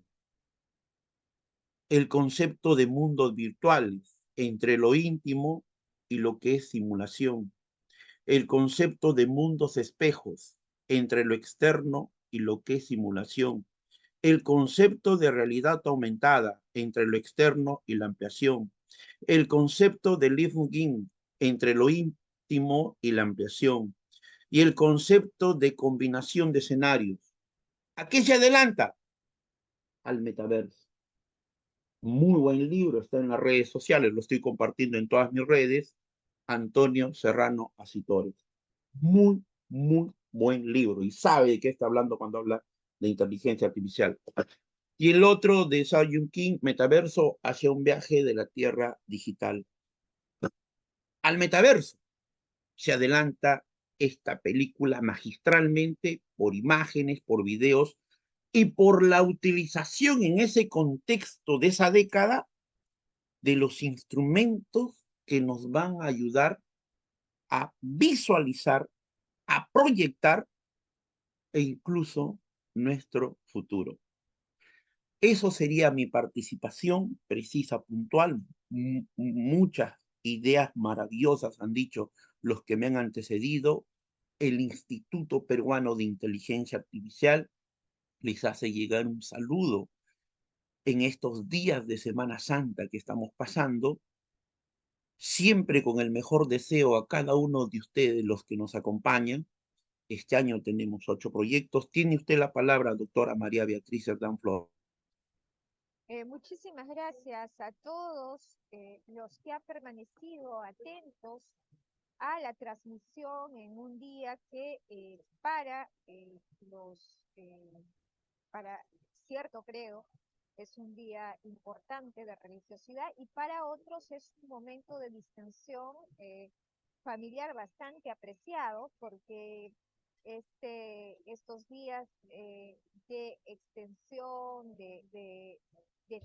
el concepto de mundos virtuales entre lo íntimo y lo que es simulación, el concepto de mundos espejos entre lo externo y lo que es simulación, el concepto de realidad aumentada entre lo externo y la ampliación, el concepto de living entre lo íntimo y la ampliación, y el concepto de combinación de escenarios. ¿A qué se adelanta? Al metaverso. Muy buen libro, está en las redes sociales, lo estoy compartiendo en todas mis redes. Antonio Serrano Asitores. Muy, muy buen libro y sabe de qué está hablando cuando habla de inteligencia artificial. Y el otro de Sion King, Metaverso hacia un viaje de la Tierra digital. Al metaverso se adelanta esta película magistralmente por imágenes, por videos y por la utilización en ese contexto de esa década de los instrumentos que nos van a ayudar a visualizar, a proyectar e incluso nuestro futuro. Eso sería mi participación precisa, puntual. Muchas ideas maravillosas han dicho los que me han antecedido. El Instituto Peruano de Inteligencia Artificial les hace llegar un saludo en estos días de Semana Santa que estamos pasando, siempre con el mejor deseo a cada uno de ustedes, los que nos acompañan, Este año tenemos 8 proyectos. Tiene usted la palabra, doctora María Beatriz Cerdán Flores. Muchísimas gracias a todos los que han permanecido atentos a la transmisión en un día que para cierto creo, es un día importante de religiosidad y para otros es un momento de distensión familiar bastante apreciado porque estos días de extensión de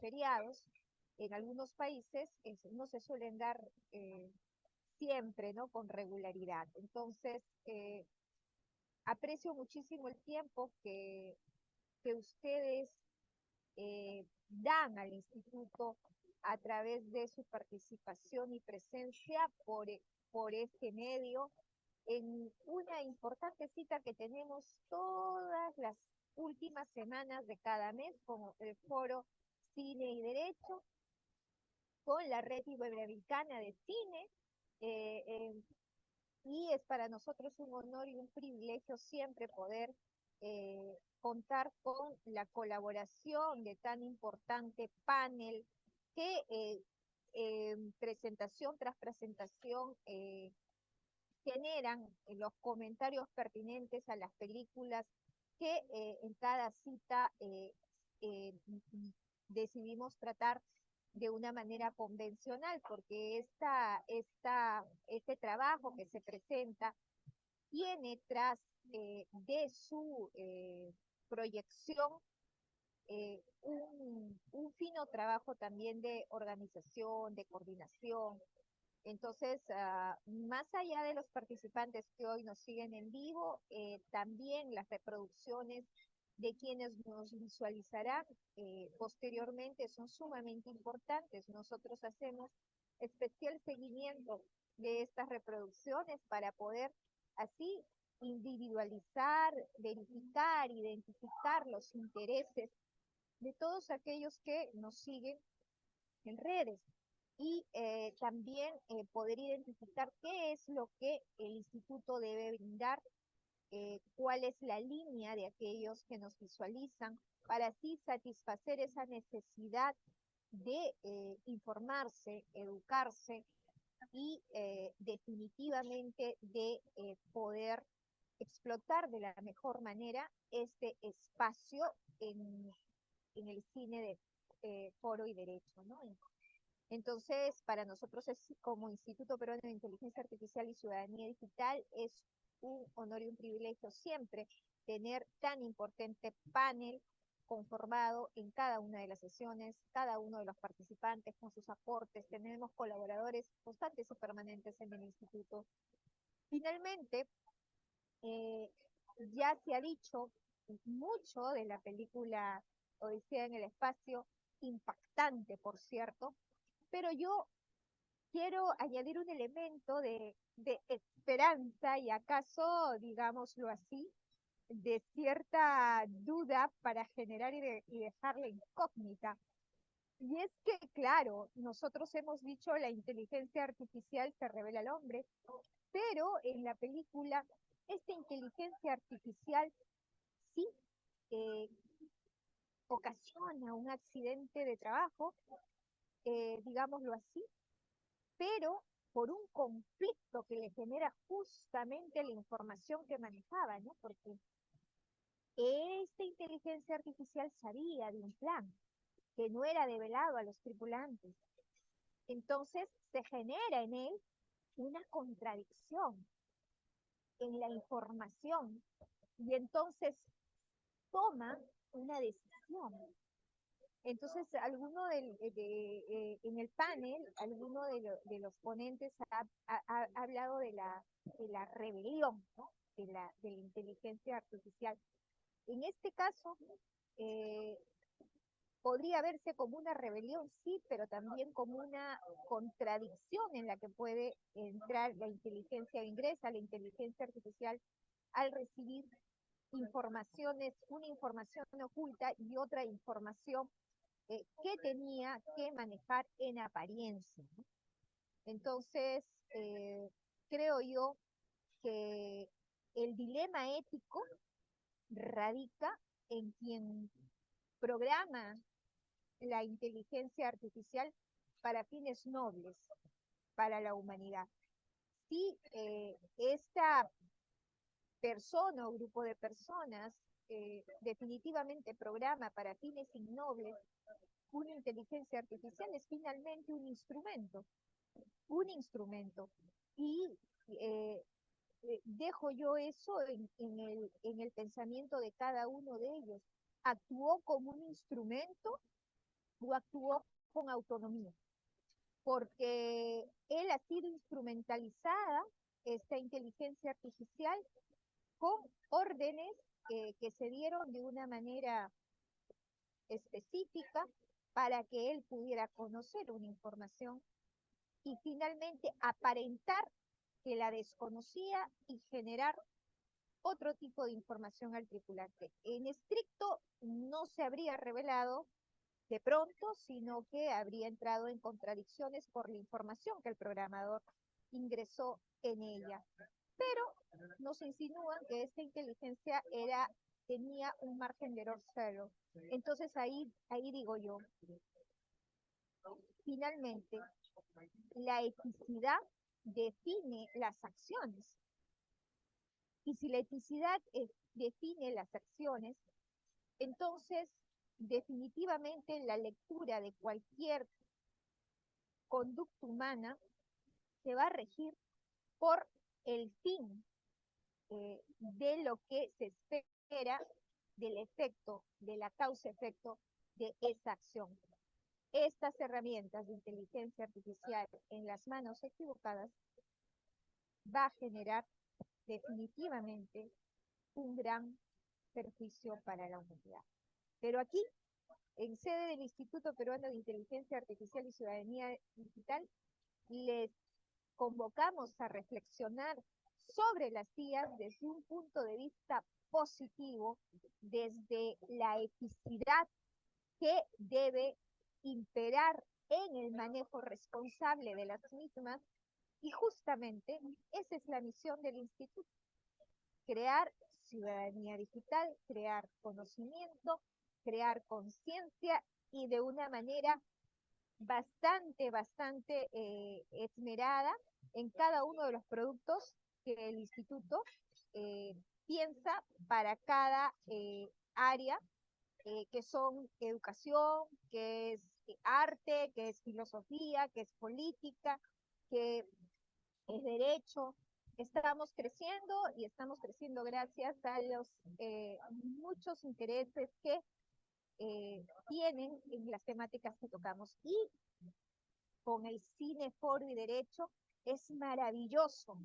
feriados en algunos países no se suelen dar siempre, ¿no? Con regularidad. Entonces, aprecio muchísimo el tiempo que ustedes dan al instituto a través de su participación y presencia por este medio en una importante cita que tenemos todas las últimas semanas de cada mes, como el Foro Cine y Derecho, con la Red Iberoamericana de Cine, y es para nosotros un honor y un privilegio siempre poder contar con la colaboración de tan importante panel que presentación tras presentación generan los comentarios pertinentes a las películas que en cada cita eh, decidimos tratar de una manera convencional, porque este trabajo que se presenta tiene tras de su proyección un fino trabajo también de organización, de coordinación. Entonces, más allá de los participantes que hoy nos siguen en vivo, también las reproducciones de quienes nos visualizarán posteriormente son sumamente importantes. Nosotros hacemos especial seguimiento de estas reproducciones para poder así individualizar, verificar, identificar los intereses de todos aquellos que nos siguen en redes y también poder identificar qué es lo que el instituto debe brindar, cuál es la línea de aquellos que nos visualizan, para así satisfacer esa necesidad de informarse, educarse y definitivamente de poder explotar de la mejor manera este espacio en el cine de foro y derecho, ¿no? Entonces, para nosotros como Instituto Peruano de Inteligencia Artificial y Ciudadanía Digital es un honor y un privilegio siempre tener tan importante panel conformado en cada una de las sesiones, cada uno de los participantes con sus aportes. Tenemos colaboradores constantes y permanentes en el instituto. Finalmente, ya se ha dicho mucho de la película Odisea en el Espacio, impactante, por cierto, pero yo quiero añadir un elemento de esperanza y acaso, digámoslo así, de cierta duda para generar y dejarla incógnita. Y es que, claro, nosotros hemos dicho la inteligencia artificial se revela al hombre, pero en la película esta inteligencia artificial sí eh, ocasiona un accidente de trabajo, digámoslo así, pero por un conflicto que le genera justamente la información que manejaba, ¿no? Porque esta inteligencia artificial sabía de un plan que no era develado a los tripulantes. Entonces se genera en él una contradicción en la información y entonces toma una decisión. Entonces, en el panel, alguno de los ponentes ha hablado de la rebelión, ¿no? de la inteligencia artificial. En este caso, podría verse como una rebelión, sí, pero también como una contradicción en la que puede entrar la inteligencia, ingresa la inteligencia artificial al recibir informaciones, una información oculta y otra información que tenía que manejar en apariencia, ¿no? Entonces, creo yo que el dilema ético radica en quien programa la inteligencia artificial para fines nobles, para la humanidad. Si esta persona o grupo de personas definitivamente programa para fines innobles, una inteligencia artificial es finalmente un instrumento. Y dejo yo eso en el pensamiento de cada uno de ellos. ¿Actuó como un instrumento o actuó con autonomía? Porque él ha sido instrumentalizada, esta inteligencia artificial, con órdenes que se dieron de una manera específica para que él pudiera conocer una información y finalmente aparentar que la desconocía y generar otro tipo de información al tripulante. En estricto no se habría revelado de pronto, sino que habría entrado en contradicciones por la información que el programador ingresó en ella. Pero nos insinúan que esta inteligencia tenía un margen de error cero. Entonces ahí digo yo, finalmente, la eticidad define las acciones. Y si la eticidad define las acciones, entonces definitivamente la lectura de cualquier conducta humana se va a regir por el fin de lo que se espera del efecto, de la causa-efecto de esa acción. Estas herramientas de inteligencia artificial en las manos equivocadas va a generar definitivamente un gran perjuicio para la humanidad. Pero aquí, en sede del Instituto Peruano de Inteligencia Artificial y Ciudadanía Digital, les convocamos a reflexionar sobre las IAs desde un punto de vista positivo, desde la eticidad que debe imperar en el manejo responsable de las mismas, y justamente esa es la misión del instituto: crear ciudadanía digital, crear conocimiento, crear conciencia, y de una manera bastante esmerada en cada uno de los productos que el instituto piensa para cada área, que son educación, que es arte, que es filosofía, que es política, que es derecho. Estamos creciendo y estamos creciendo gracias a los muchos intereses que tienen en las temáticas que tocamos. Y con el cine, foro y derecho es maravilloso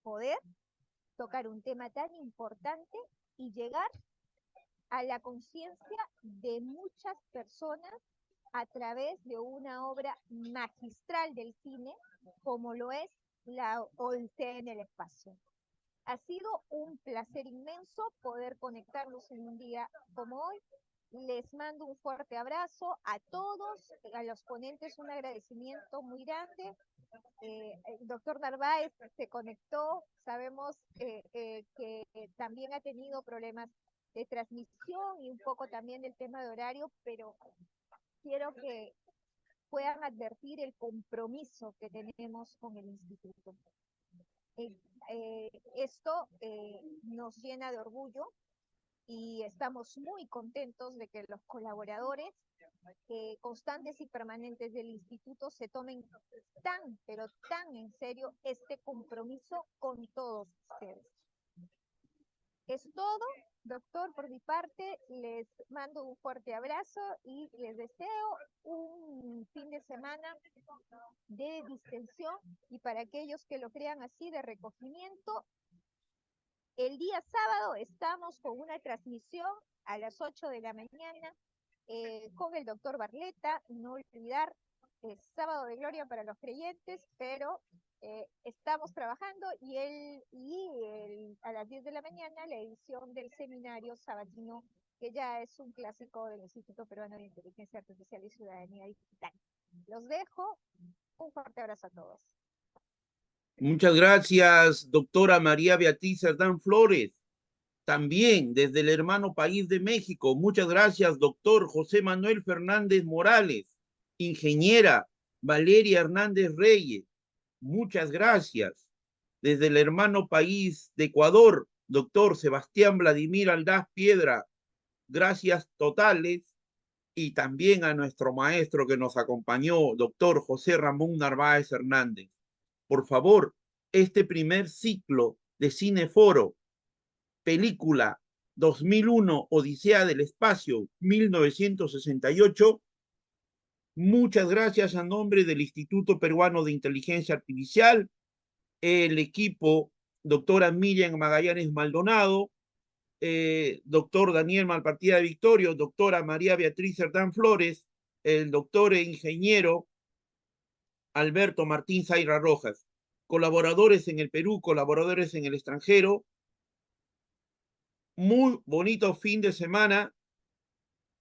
poder tocar un tema tan importante y llegar a la conciencia de muchas personas a través de una obra magistral del cine, como lo es la Odisea en el espacio. Ha sido un placer inmenso poder conectarnos en un día como hoy. Les mando un fuerte abrazo a todos, a los ponentes un agradecimiento muy grande. El doctor Narváez se conectó, sabemos que también ha tenido problemas de transmisión y un poco también del tema de horario, pero quiero que puedan advertir el compromiso que tenemos con el instituto. Esto nos llena de orgullo y estamos muy contentos de que los colaboradores constantes y permanentes del instituto se tomen tan, pero tan en serio este compromiso con todos ustedes. Es todo, doctor, por mi parte. Les mando un fuerte abrazo y les deseo un fin de semana de distensión, y para aquellos que lo crean así, de recogimiento. El día sábado estamos con una transmisión a las 8 de la mañana con el doctor Barleta. No olvidar, sábado de gloria para los creyentes, pero estamos trabajando, y a las 10 de la mañana la edición del seminario sabatino, que ya es un clásico del Instituto Peruano de Inteligencia Artificial y Ciudadanía Digital. Los dejo, un fuerte abrazo a todos. Muchas gracias, doctora María Beatriz Cerdán Flores. También desde el hermano país de México, muchas gracias, doctor José Manuel Fernández Morales. Ingeniera Valeria Hernández Reyes, muchas gracias. Desde el hermano país de Ecuador, doctor Sebastián Vladimir Aldaz Piedra, gracias totales. Y también a nuestro maestro que nos acompañó, doctor José Ramón Narváez Hernández. Por favor, este primer ciclo de Cineforo, película 2001, Odisea del Espacio, 1968, muchas gracias a nombre del Instituto Peruano de Inteligencia Artificial, el equipo, doctora Miriam Magallanes Maldonado, doctor Daniel Malpartida Victorio, doctora María Beatriz Cerdán Flores, el doctor e ingeniero Alberto Martín Zaira Rojas, colaboradores en el Perú, colaboradores en el extranjero. Muy bonito fin de semana.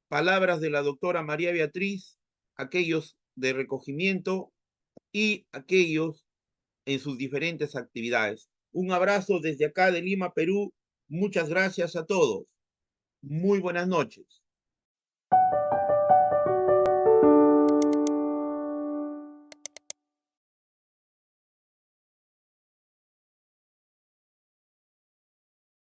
Palabras de la doctora María Beatriz, aquellos de recogimiento y aquellos en sus diferentes actividades. Un abrazo desde acá de Lima, Perú. Muchas gracias a todos. Muy buenas noches.